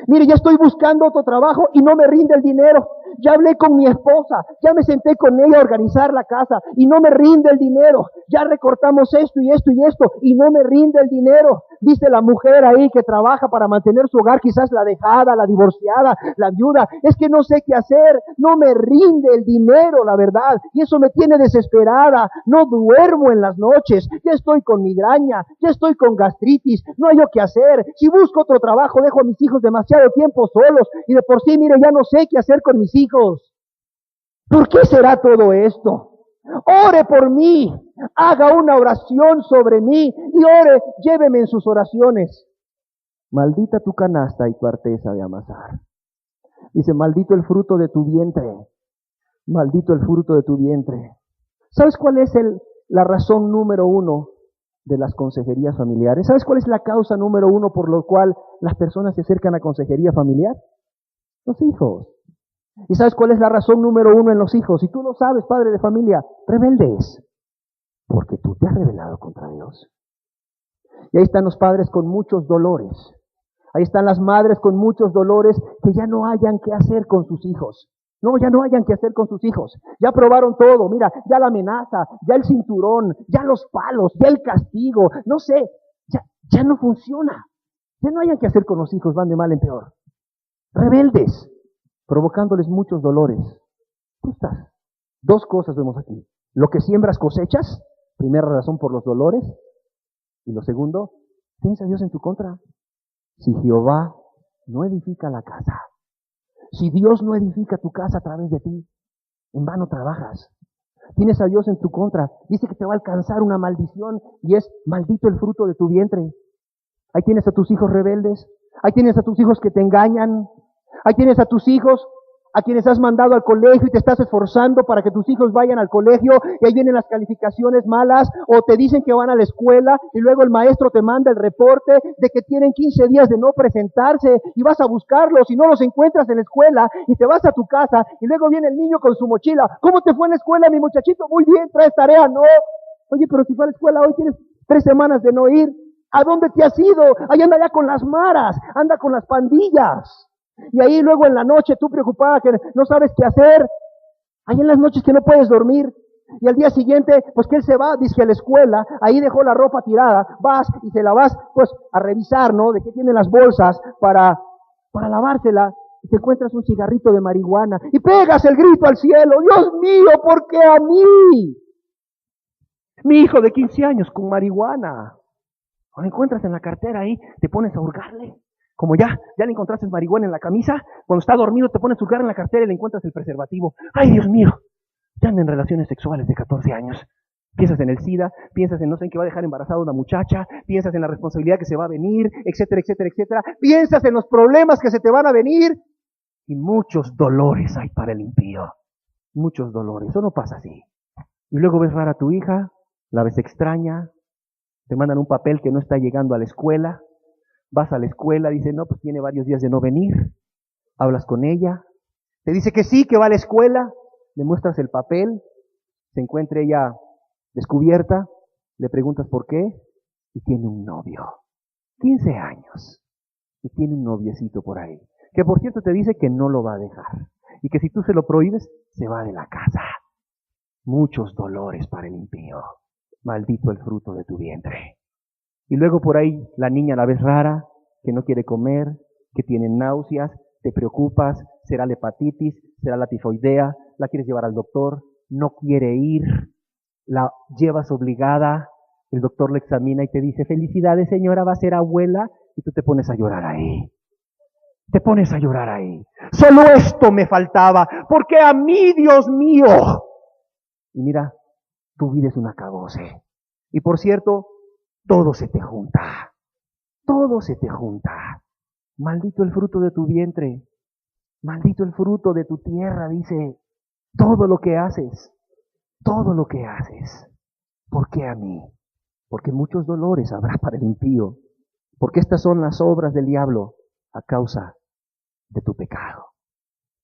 Mire, ya estoy buscando otro trabajo y no me rinde el dinero. ya hablé con mi esposa, ya me senté con ella a organizar la casa y no me rinde el dinero, ya recortamos esto y esto y esto y no me rinde el dinero. Dice la mujer ahí que trabaja para mantener su hogar, quizás la dejada, la divorciada, la viuda, es que no sé qué hacer, no me rinde el dinero, la verdad, y eso me tiene desesperada, no duermo en las noches, ya estoy con migraña, ya estoy con gastritis, no hay yo qué hacer, si busco otro trabajo dejo a mis hijos demasiado tiempo solos y de por sí, mire, ya no sé qué hacer con mis hijos. ¿Por qué será todo esto? Ore por mí, haga una oración sobre mí y ore, lléveme en sus oraciones. Maldita tu canasta y tu arteza de amasar. Dice, maldito el fruto de tu vientre, maldito el fruto de tu vientre. ¿Sabes cuál es la razón número uno de las consejerías familiares? ¿Sabes cuál es la causa número uno por lo cual las personas se acercan a consejería familiar? Los hijos. ¿Y sabes cuál es la razón número uno en los hijos? Y tú lo sabes, padre de familia, rebeldes. Porque tú te has rebelado contra Dios. Y ahí están los padres con muchos dolores. Ahí están las madres con muchos dolores que ya no hayan qué hacer con sus hijos. No, ya no hayan qué hacer con sus hijos. Ya probaron todo. Mira, ya la amenaza, ya el cinturón, ya los palos, ya el castigo. No sé, ya no funciona. Ya no hayan qué hacer con los hijos, van de mal en peor. Rebeldes, provocándoles muchos dolores. Tú estás. Dos cosas vemos aquí. Lo que siembras cosechas, primera razón por los dolores. Y lo segundo, tienes a Dios en tu contra. Si Jehová no edifica la casa, si Dios no edifica tu casa a través de ti, en vano trabajas. Tienes a Dios en tu contra. Dice que te va a alcanzar una maldición y es maldito el fruto de tu vientre. Ahí tienes a tus hijos rebeldes. Ahí tienes a tus hijos que te engañan. Ahí tienes a tus hijos a quienes has mandado al colegio y te estás esforzando para que tus hijos vayan al colegio y ahí vienen las calificaciones malas o te dicen que van a la escuela y luego el maestro te manda el reporte de que tienen 15 días de no presentarse y vas a buscarlos y no los encuentras en la escuela y te vas a tu casa y luego viene el niño con su mochila. ¿Cómo te fue en la escuela, mi muchachito? Muy bien, ¿traes tarea? No. Oye, pero si fue a la escuela hoy tienes 3 semanas de no ir. ¿A dónde te has ido? Ahí anda ya con las maras, anda con las pandillas. Y ahí luego en la noche tú preocupada que no sabes qué hacer. Ahí en las noches que no puedes dormir. Y al día siguiente, pues que él se va, dice a la escuela, ahí dejó la ropa tirada, vas y te la vas pues a revisar, ¿no? De qué tienen las bolsas para lavársela. Y te encuentras un cigarrito de marihuana y pegas el grito al cielo. Dios mío, ¿por qué a mí? Mi hijo de 15 años con marihuana. Lo encuentras en la cartera ahí, te pones a hurgarle. Como ya le encontraste marihuana en la camisa, cuando está dormido te pones a hurgar en la cartera y le encuentras el preservativo. ¡Ay, Dios mío! Ya andan en relaciones sexuales de 14 años. Piensas en el SIDA, piensas en no sé en qué va a dejar embarazada una muchacha, piensas en la responsabilidad que se va a venir, etcétera, etcétera, etcétera. Piensas en los problemas que se te van a venir y muchos dolores hay para el impío. Muchos dolores. Eso no pasa así. Y luego ves rara a tu hija, la ves extraña, te mandan un papel que no está llegando a la escuela. Vas a la escuela, dice, no, pues tiene varios días de no venir. Hablas con ella, te dice que sí, que va a la escuela, le muestras el papel, se encuentra ella descubierta, le preguntas por qué, y tiene un novio, 15 años, y tiene un noviecito por ahí, que por cierto te dice que no lo va a dejar, y que si tú se lo prohíbes, se va de la casa. Muchos dolores para el impío, maldito el fruto de tu vientre. Y luego por ahí la niña la ves rara, que no quiere comer, que tiene náuseas, te preocupas, será la hepatitis, será la tifoidea, la quieres llevar al doctor, no quiere ir, la llevas obligada, el doctor la examina y te dice, felicidades señora, va a ser abuela, y tú te pones a llorar ahí. Te pones a llorar ahí. Solo esto me faltaba, porque a mí, Dios mío. Y mira, tu vida es un acabose. Y por cierto, todo se te junta. Todo se te junta. Maldito el fruto de tu vientre. Maldito el fruto de tu tierra, dice. Todo lo que haces. Todo lo que haces. ¿Por qué a mí? Porque muchos dolores habrá para el impío. Porque estas son las obras del diablo a causa de tu pecado.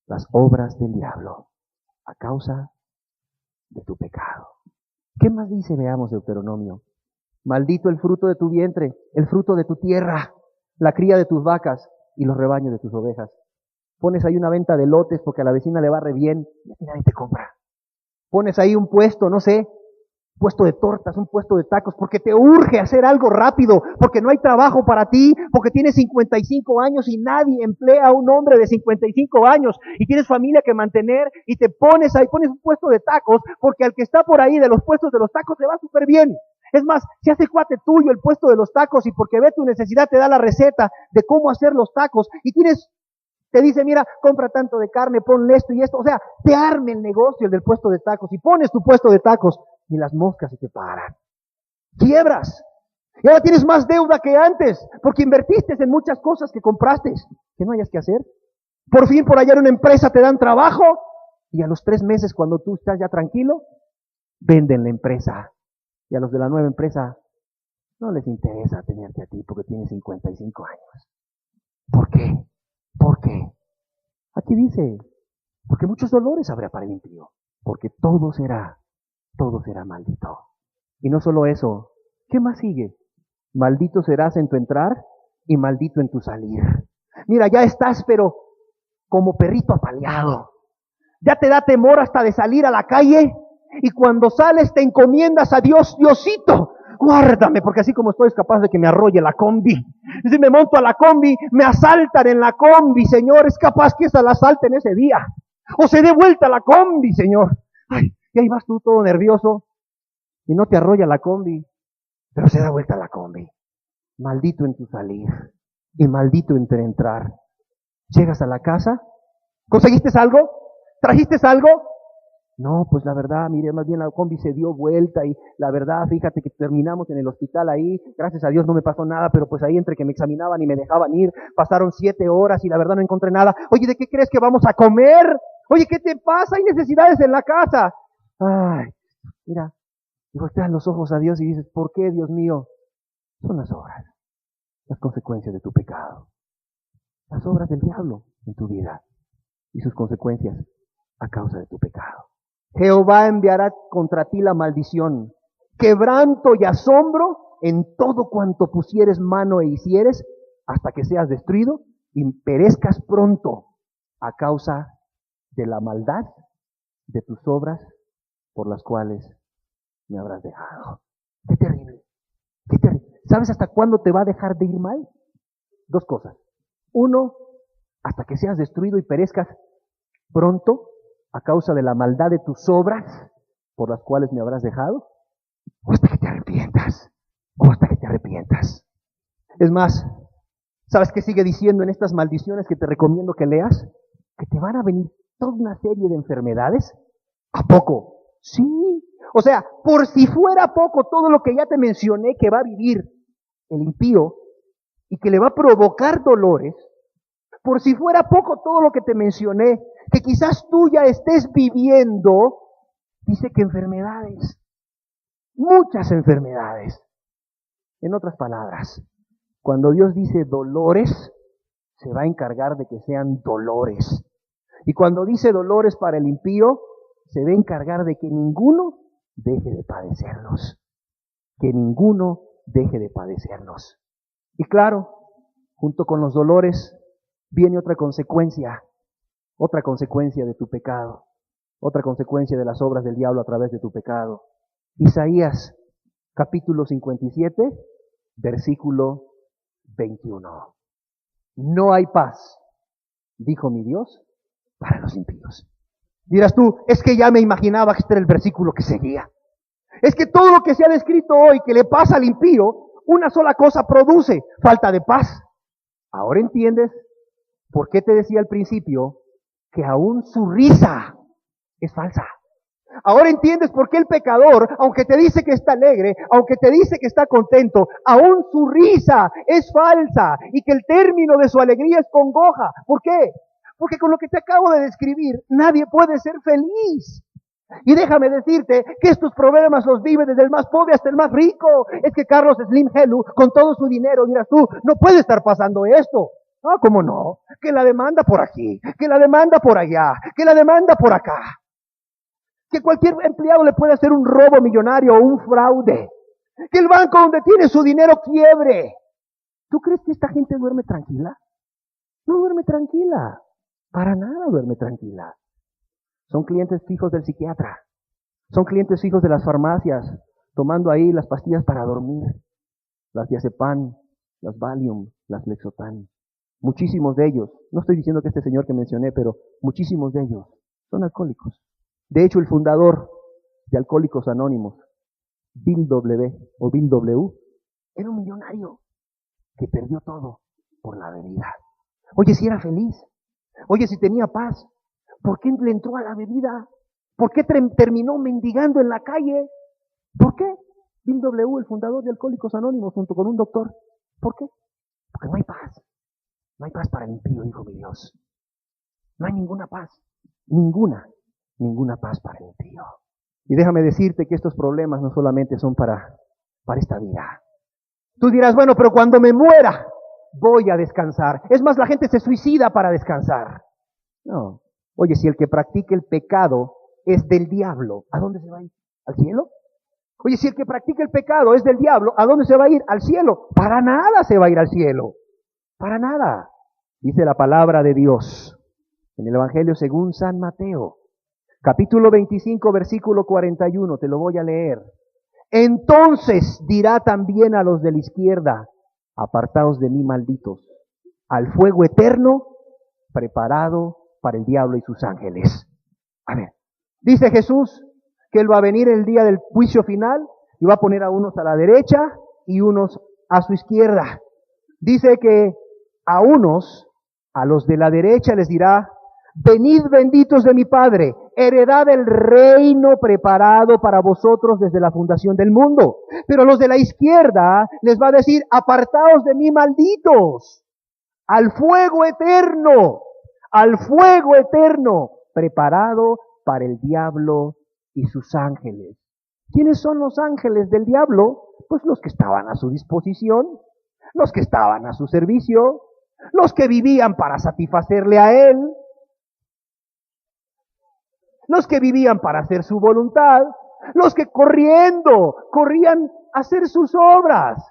Las obras del diablo a causa de tu pecado. ¿Qué más dice? Veamos Deuteronomio. Maldito el fruto de tu vientre, el fruto de tu tierra, la cría de tus vacas y los rebaños de tus ovejas. Pones ahí una venta de lotes porque a la vecina le va re bien y aquí nadie te compra. Pones ahí un puesto, no sé, un puesto de tortas, un puesto de tacos, porque te urge hacer algo rápido, porque no hay trabajo para ti, porque tienes 55 años y nadie emplea a un hombre de 55 años y tienes familia que mantener y te pones ahí, pones un puesto de tacos, porque al que está por ahí de los puestos de los tacos le va súper bien. Es más, si hace cuate tuyo el puesto de los tacos y porque ve tu necesidad te da la receta de cómo hacer los tacos y te dice, mira, compra tanto de carne, ponle esto y esto. O sea, te arme el negocio el del puesto de tacos y pones tu puesto de tacos y las moscas se te paran. Quiebras. Y ahora tienes más deuda que antes porque invertiste en muchas cosas que compraste que no hayas que hacer. Por fin por allá en una empresa te dan trabajo y a los 3 meses cuando tú estás ya tranquilo, venden la empresa. Y a los de la nueva empresa no les interesa tenerte a ti porque tienes 55 años. ¿Por qué? ¿Por qué? Aquí dice, porque muchos dolores habrá para el impío, porque todo será maldito. Y no solo eso, ¿qué más sigue? Maldito serás en tu entrar y maldito en tu salir. Mira, ya estás, pero como perrito apaleado. Ya te da temor hasta de salir a la calle y cuando sales te encomiendas a Dios, Diosito, guárdame, porque así como estoy es capaz de que me arrolle la combi. Y si me monto a la combi, me asaltan en la combi, Señor, es capaz que esa la asalten ese día. O se dé vuelta la combi, Señor. Ay, y ahí vas tú todo nervioso y no te arrolla la combi, pero se da vuelta la combi. Maldito en tu salir y maldito en tu entrar. Llegas a la casa, ¿conseguiste algo? ¿Trajiste algo? No, pues la verdad, mire, más bien la combi se dio vuelta y la verdad, fíjate que terminamos en el hospital ahí, gracias a Dios no me pasó nada, pero pues ahí entre que me examinaban y me dejaban ir, pasaron 7 horas y la verdad no encontré nada. Oye, ¿de qué crees que vamos a comer? Oye, ¿qué te pasa? Hay necesidades en la casa. Ay, mira, y volteas los ojos a Dios y dices, ¿por qué, Dios mío? Son las obras, las consecuencias de tu pecado, las obras del diablo en tu vida y sus consecuencias a causa de tu pecado. Jehová enviará contra ti la maldición, quebranto y asombro en todo cuanto pusieres mano e hicieres, hasta que seas destruido y perezcas pronto a causa de la maldad de tus obras por las cuales me habrás dejado. Qué terrible, qué terrible. ¿Sabes hasta cuándo te va a dejar de ir mal? 2 cosas. 1, hasta que seas destruido y perezcas pronto a causa de la maldad de tus obras por las cuales me habrás dejado, o hasta que te arrepientas, o hasta que te arrepientas. Es más, ¿sabes qué sigue diciendo en estas maldiciones que te recomiendo que leas? Que te van a venir toda una serie de enfermedades. ¿A poco? Sí. O sea, por si fuera poco todo lo que ya te mencioné que va a vivir el impío y que le va a provocar dolores, por si fuera poco todo lo que te mencioné, que quizás tú ya estés viviendo, dice que enfermedades, muchas enfermedades. En otras palabras, cuando Dios dice dolores, se va a encargar de que sean dolores. Y cuando dice dolores para el impío, se va a encargar de que ninguno deje de padecerlos. Que ninguno deje de padecerlos. Y claro, junto con los dolores viene otra consecuencia de tu pecado, otra consecuencia de las obras del diablo a través de tu pecado. Isaías capítulo 57, versículo 21. No hay paz, dijo mi Dios, para los impíos. Dirás tú, es que ya me imaginaba que este era el versículo que seguía. Es que todo lo que se ha descrito hoy que le pasa al impío, una sola cosa produce, falta de paz. Ahora entiendes por qué te decía al principio que aún su risa es falsa. Ahora entiendes por qué el pecador, aunque te dice que está alegre, aunque te dice que está contento, aún su risa es falsa y que el término de su alegría es congoja. ¿Por qué? Porque con lo que te acabo de describir, nadie puede ser feliz. Y déjame decirte que estos problemas los vive desde el más pobre hasta el más rico. Es que Carlos Slim Helu, con todo su dinero, dirás tú, no puede estar pasando esto. No, ¿cómo no? Que la demanda por aquí, que la demanda por allá, que la demanda por acá. Que cualquier empleado le puede hacer un robo millonario o un fraude. Que el banco donde tiene su dinero quiebre. ¿Tú crees que esta gente duerme tranquila? No duerme tranquila. Para nada duerme tranquila. Son clientes fijos del psiquiatra. Son clientes fijos de las farmacias, tomando ahí las pastillas para dormir. Las diazepam, las Valium, las Lexotan. Muchísimos de ellos, no estoy diciendo que este señor que mencioné, pero muchísimos de ellos son alcohólicos. De hecho, el fundador de Alcohólicos Anónimos, Bill W., era un millonario que perdió todo por la bebida. Oye, si era feliz. Oye, si tenía paz. ¿Por qué le entró a la bebida? ¿Por qué terminó mendigando en la calle? ¿Por qué? Bill W., el fundador de Alcohólicos Anónimos, junto con un doctor. ¿Por qué? Porque no hay paz. No hay paz para el impío, dijo mi Dios. No hay ninguna paz. Ninguna paz para el impío. Y déjame decirte que estos problemas no solamente son para esta vida. Tú dirás, bueno, pero cuando me muera, voy a descansar. Es más, la gente se suicida para descansar. No. Oye, si el que practica el pecado es del diablo, ¿a dónde se va a ir? ¿Al cielo? Oye, si el que practica el pecado es del diablo, ¿a dónde se va a ir? ¿Al cielo? Para nada se va a ir al cielo. Para nada. Dice la palabra de Dios en el Evangelio según San Mateo, capítulo 25, versículo 41, te lo voy a leer. Entonces dirá también a los de la izquierda, apartaos de mí, malditos, al fuego eterno preparado para el diablo y sus ángeles. A ver, dice Jesús que Él va a venir el día del juicio final y va a poner a unos a la derecha y unos a su izquierda. Dice que a unos, a los de la derecha les dirá, venid benditos de mi Padre, heredad el reino preparado para vosotros desde la fundación del mundo. Pero a los de la izquierda les va a decir, apartaos de mí, malditos, al fuego eterno preparado para el diablo y sus ángeles. ¿Quiénes son los ángeles del diablo? Pues los que estaban a su disposición, los que estaban a su servicio, los que vivían para satisfacerle a Él, los que vivían para hacer su voluntad, los que corrían a hacer sus obras,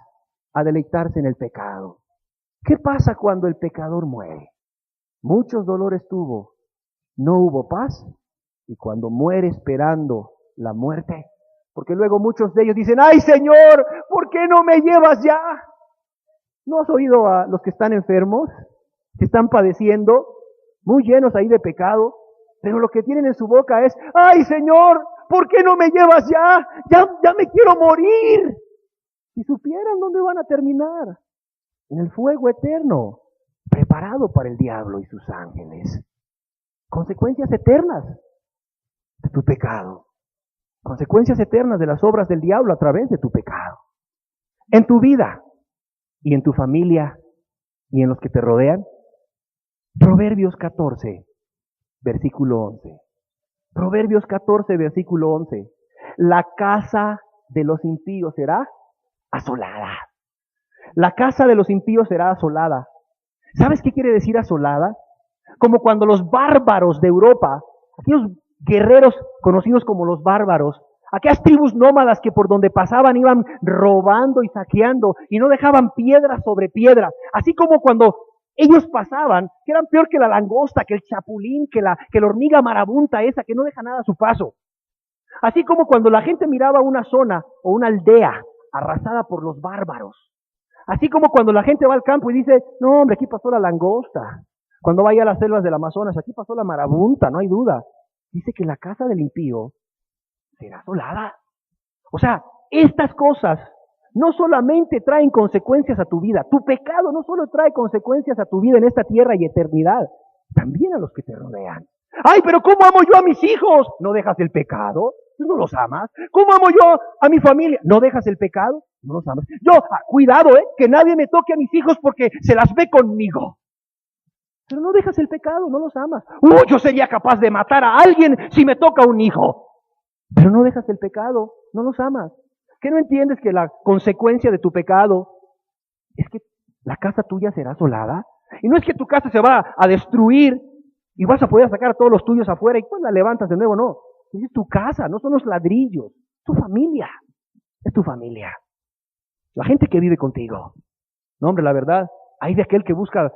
a deleitarse en el pecado. ¿Qué pasa cuando el pecador muere? Muchos dolores tuvo, no hubo paz, y cuando muere esperando la muerte, porque luego muchos de ellos dicen, ¡ay Señor, ¿por qué no me llevas ya? ¿No has oído a los que están enfermos, que están padeciendo, muy llenos ahí de pecado, pero lo que tienen en su boca es, ¡ay Señor, ¿por qué no me llevas ya? Ya me quiero morir. Si supieran dónde van a terminar, en el fuego eterno, preparado para el diablo y sus ángeles. Consecuencias eternas de tu pecado. Consecuencias eternas de las obras del diablo a través de tu pecado. En tu vida y en tu familia y en los que te rodean. Proverbios 14, versículo 11. Proverbios 14, versículo 11. La casa de los impíos será asolada. La casa de los impíos será asolada. ¿Sabes qué quiere decir asolada? Como cuando los bárbaros de Europa, aquellos guerreros conocidos como los bárbaros, aquellas tribus nómadas que por donde pasaban iban robando y saqueando y no dejaban piedra sobre piedra, así como cuando ellos pasaban, que eran peor que la langosta, que el chapulín, que la hormiga marabunta esa, que no deja nada a su paso. Así como cuando la gente miraba una zona o una aldea arrasada por los bárbaros. Así como cuando la gente va al campo y dice, no hombre, aquí pasó la langosta. Cuando vaya a las selvas del Amazonas, aquí pasó la marabunta, no hay duda. Dice que la casa del impío será asolada. O sea, estas cosas no solamente traen consecuencias a tu vida, tu pecado no solo trae consecuencias a tu vida en esta tierra y eternidad, también a los que te rodean. Ay, pero ¿cómo amo yo a mis hijos? ¿No dejas el pecado? ¿No los amas? ¿Cómo amo yo a mi familia? ¿No dejas el pecado? ¿No los amas? Yo, cuidado, que nadie me toque a mis hijos porque se las ve conmigo. Pero no dejas el pecado, no los amas. Yo sería capaz de matar a alguien si me toca un hijo. Pero no dejas el pecado, no los amas. ¿Qué no entiendes que la consecuencia de tu pecado es que la casa tuya será asolada? Y no es que tu casa se va a destruir y vas a poder sacar a todos los tuyos afuera y pues la levantas de nuevo, no. Es tu casa, no son los ladrillos, es tu familia, es tu familia. La gente que vive contigo. No, hombre, la verdad, hay de aquel que busca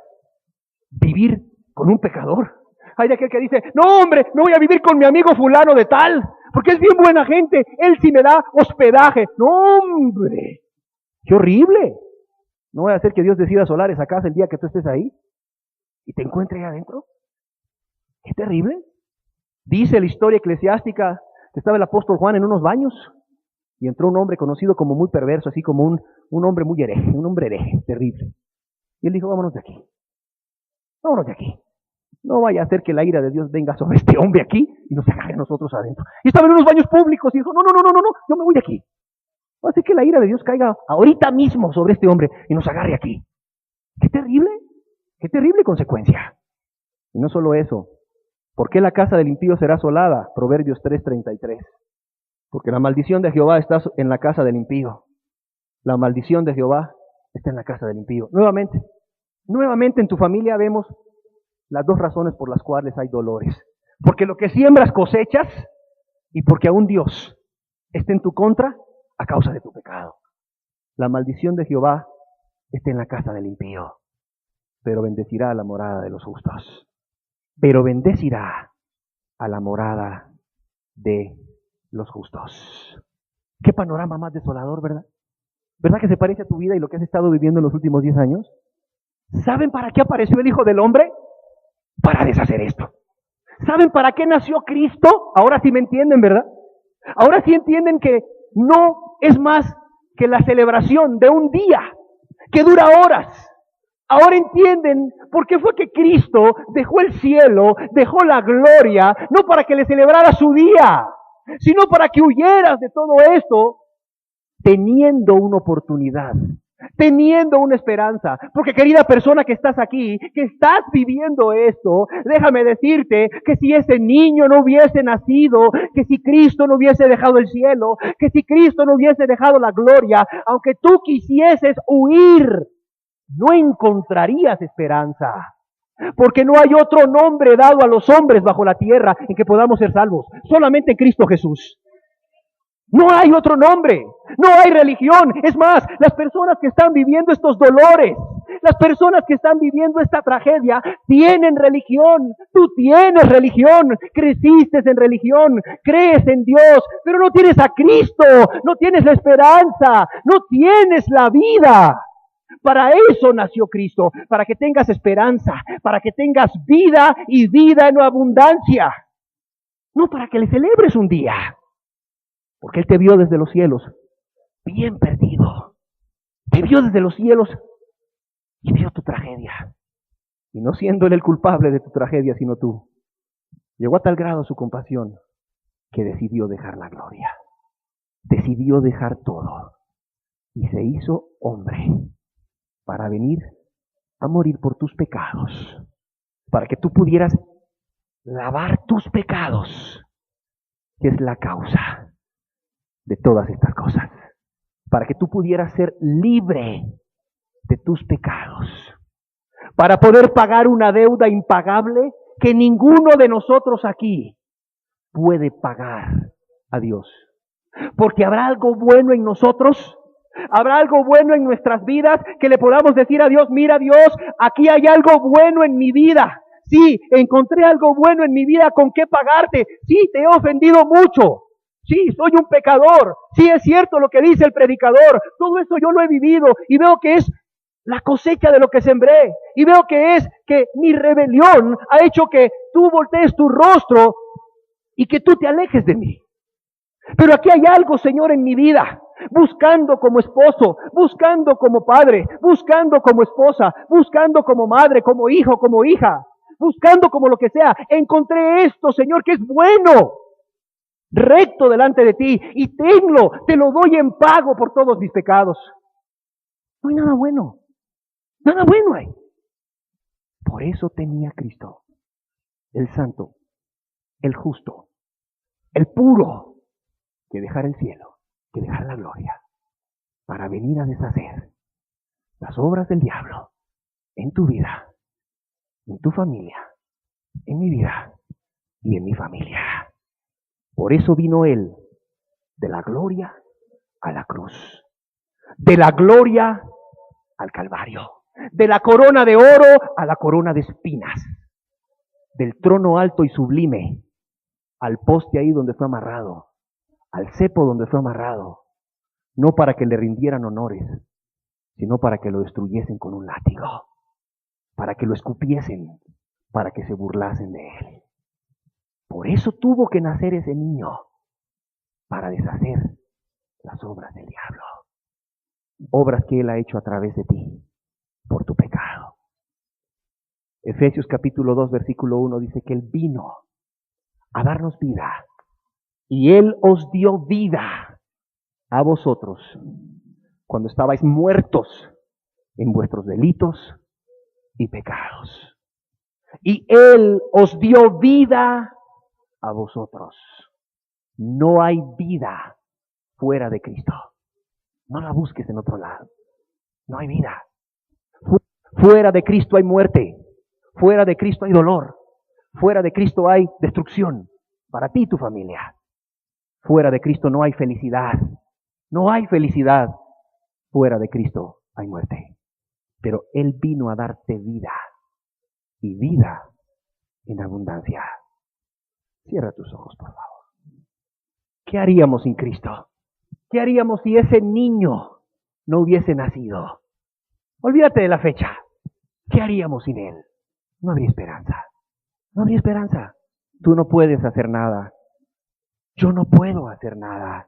vivir con un pecador. Hay de aquel que dice, no hombre, no voy a vivir con mi amigo fulano de tal, porque es bien buena gente, él sí me da hospedaje. No hombre, qué horrible. No voy a hacer que Dios decida asolar esa casa el día que tú estés ahí y te encuentre ahí adentro. Qué terrible. Dice la historia eclesiástica que estaba el apóstol Juan en unos baños y entró un hombre conocido como muy perverso, así como un hombre muy hereje, un hombre hereje, terrible. Y él dijo, vámonos de aquí. Vámonos de aquí. No vaya a ser que la ira de Dios venga sobre este hombre aquí y nos agarre a nosotros adentro. Y estaba en unos baños públicos y dijo, no, yo me voy de aquí. Va a ser que la ira de Dios caiga ahorita mismo sobre este hombre y nos agarre aquí. Qué terrible consecuencia. Y no solo eso, ¿por qué la casa del impío será asolada? Proverbios 3:33. Porque la maldición de Jehová está en la casa del impío. La maldición de Jehová está en la casa del impío. Nuevamente en tu familia vemos las dos razones por las cuales hay dolores. Porque lo que siembras cosechas y porque aún Dios está en tu contra a causa de tu pecado. La maldición de Jehová está en la casa del impío, pero bendecirá a la morada de los justos. Pero bendecirá a la morada de los justos. Qué panorama más desolador, ¿verdad? ¿Verdad que se parece a tu vida y lo que has estado viviendo en los últimos 10 años? ¿Saben para qué apareció el Hijo del Hombre? Para deshacer esto. ¿Saben para qué nació Cristo? Ahora sí me entienden, ¿verdad? Ahora sí entienden que no es más que la celebración de un día que dura horas. Ahora entienden por qué fue que Cristo dejó el cielo, dejó la gloria, no para que le celebrara su día, sino para que huyeras de todo esto, teniendo una oportunidad, teniendo una esperanza. Porque querida persona que estás aquí, que estás viviendo esto, déjame decirte que si ese niño no hubiese nacido, que si Cristo no hubiese dejado el cielo, que si Cristo no hubiese dejado la gloria, aunque tú quisieses huir, no encontrarías esperanza. Porque no hay otro nombre dado a los hombres bajo la tierra en que podamos ser salvos. Solamente en Cristo Jesús. No hay otro nombre. No hay religión. Es más, las personas que están viviendo estos dolores, las personas que están viviendo esta tragedia, tienen religión. Tú tienes religión. Creciste en religión. Crees en Dios. Pero no tienes a Cristo. No tienes la esperanza. No tienes la vida. Para eso nació Cristo, para que tengas esperanza, para que tengas vida y vida en abundancia. No para que le celebres un día, porque Él te vio desde los cielos, bien perdido. Te vio desde los cielos y vio tu tragedia. Y no siendo Él el culpable de tu tragedia, sino tú, llegó a tal grado su compasión que decidió dejar la gloria. Decidió dejar todo y se hizo hombre para venir a morir por tus pecados, para que tú pudieras lavar tus pecados, que es la causa de todas estas cosas, para que tú pudieras ser libre de tus pecados, para poder pagar una deuda impagable que ninguno de nosotros aquí puede pagar a Dios. Porque habrá algo bueno en nosotros. Habrá algo bueno en nuestras vidas que le podamos decir a Dios, mira Dios, aquí hay algo bueno en mi vida. Sí, encontré algo bueno en mi vida con qué pagarte. Sí, te he ofendido mucho. Sí, soy un pecador. Sí, es cierto lo que dice el predicador. Todo eso yo lo he vivido y veo que es la cosecha de lo que sembré. Y veo que es que mi rebelión ha hecho que tú voltees tu rostro y que tú te alejes de mí. Pero aquí hay algo, Señor, en mi vida, buscando como esposo, buscando como padre, buscando como esposa, buscando como madre, como hijo, como hija, buscando como lo que sea. Encontré esto, Señor, que es bueno, recto delante de ti, y tenlo, te lo doy en pago por todos mis pecados. No hay nada bueno hay. Por eso tenía Cristo, el santo, el justo, el puro, que dejar el cielo, que dejar la gloria, para venir a deshacer las obras del diablo en tu vida, en tu familia, en mi vida y en mi familia. Por eso vino Él de la gloria a la cruz, de la gloria al Calvario, de la corona de oro a la corona de espinas, del trono alto y sublime al poste ahí donde fue amarrado, al cepo donde fue amarrado, no para que le rindieran honores, sino para que lo destruyesen con un látigo, para que lo escupiesen, para que se burlasen de él. Por eso tuvo que nacer ese niño, para deshacer las obras del diablo, obras que él ha hecho a través de ti, por tu pecado. Efesios capítulo 2, versículo 1 dice que él vino a darnos vida, y él os dio vida a vosotros cuando estabais muertos en vuestros delitos y pecados. Y él os dio vida a vosotros. No hay vida fuera de Cristo. No la busques en otro lado. No hay vida. Fuera de Cristo hay muerte. Fuera de Cristo hay dolor. Fuera de Cristo hay destrucción para ti y tu familia. Fuera de Cristo no hay felicidad. No hay felicidad. Fuera de Cristo hay muerte. Pero Él vino a darte vida. Y vida en abundancia. Cierra tus ojos, por favor. ¿Qué haríamos sin Cristo? ¿Qué haríamos si ese niño no hubiese nacido? Olvídate de la fecha. ¿Qué haríamos sin Él? No habría esperanza. No habría esperanza. Tú no puedes hacer nada. Yo no puedo hacer nada.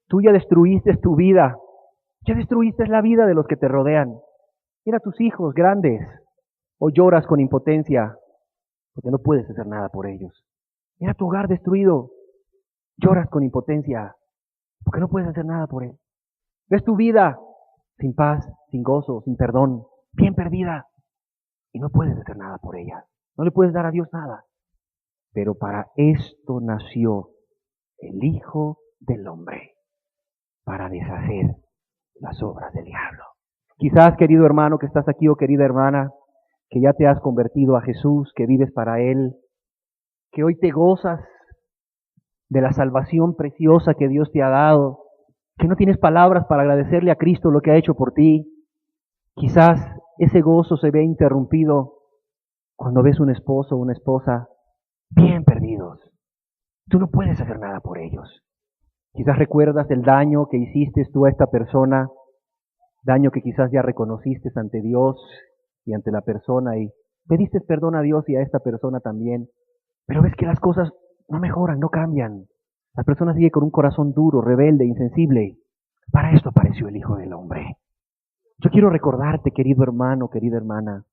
Tú ya destruiste tu vida. Ya destruiste la vida de los que te rodean. Mira a tus hijos grandes. O lloras con impotencia porque no puedes hacer nada por ellos. Mira tu hogar destruido. Lloras con impotencia porque no puedes hacer nada por él. Ves tu vida sin paz, sin gozo, sin perdón, bien perdida. Y no puedes hacer nada por ella. No le puedes dar a Dios nada. Pero para esto nació el Hijo del Hombre. Para deshacer las obras del diablo. Quizás, querido hermano que estás aquí o querida hermana, que ya te has convertido a Jesús, que vives para Él, que hoy te gozas de la salvación preciosa que Dios te ha dado, que no tienes palabras para agradecerle a Cristo lo que ha hecho por ti. Quizás ese gozo se ve interrumpido cuando ves un esposo o una esposa bien perdidos. Tú no puedes hacer nada por ellos. Quizás recuerdas el daño que hiciste tú a esta persona, daño que quizás ya reconociste ante Dios y ante la persona y pediste perdón a Dios y a esta persona también, pero ves que las cosas no mejoran, no cambian. La persona sigue con un corazón duro, rebelde, insensible. Para esto apareció el Hijo del Hombre. Yo quiero recordarte, querido hermano, querida hermana,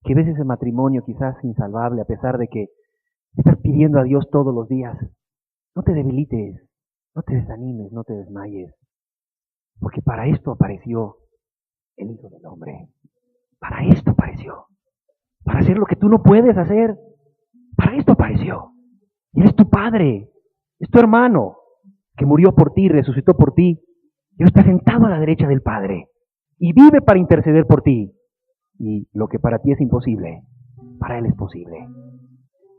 que ves ese matrimonio quizás insalvable a pesar de que estás pidiendo a Dios todos los días. No te debilites, no te desanimes, no te desmayes, porque para esto apareció el Hijo del Hombre. Para esto apareció. Para hacer lo que tú no puedes hacer. Para esto apareció. Y Él es tu Padre, es tu hermano, que murió por ti, resucitó por ti, y está sentado a la derecha del Padre, y vive para interceder por ti. Y lo que para ti es imposible, para Él es posible.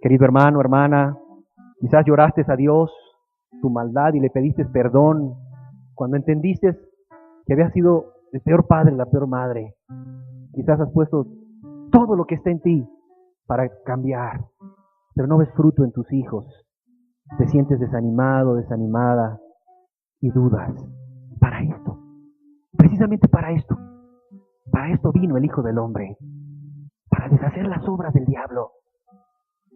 Querido hermano, hermana, quizás lloraste a Dios tu maldad y le pediste perdón cuando entendiste que había sido el peor padre, la peor madre. Quizás has puesto todo lo que está en ti para cambiar, pero no ves fruto en tus hijos. Te sientes desanimado, desanimada y dudas. Para esto, precisamente para esto vino el Hijo del Hombre, para deshacer las obras del diablo.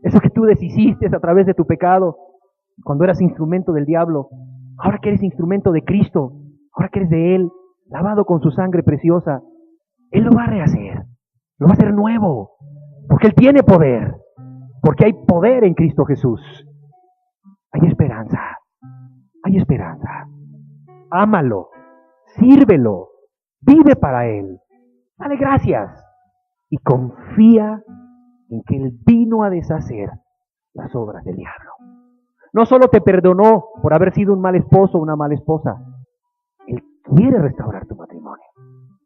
Eso que tú deshiciste a través de tu pecado, cuando eras instrumento del diablo, ahora que eres instrumento de Cristo, ahora que eres de Él, lavado con su sangre preciosa, Él lo va a rehacer, lo va a hacer nuevo, porque Él tiene poder, porque hay poder en Cristo Jesús. Hay esperanza, hay esperanza. Ámalo, sírvelo, vive para Él, dale gracias y confía en que Él vino a deshacer las obras del diablo. No solo te perdonó por haber sido un mal esposo o una mala esposa, Él quiere restaurar tu matrimonio.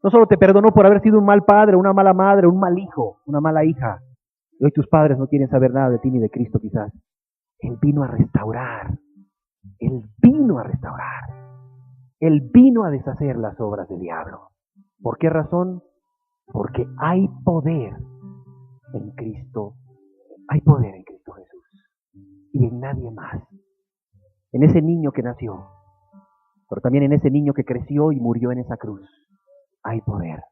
No solo te perdonó por haber sido un mal padre, una mala madre, un mal hijo, una mala hija. Y hoy tus padres no quieren saber nada de ti ni de Cristo quizás. Él vino a restaurar. Él vino a restaurar. Él vino a deshacer las obras del diablo. ¿Por qué razón? Porque hay poder en Cristo. Hay poder en Cristo Jesús y en nadie más. En ese niño que nació, pero también en ese niño que creció y murió en esa cruz. Hay poder.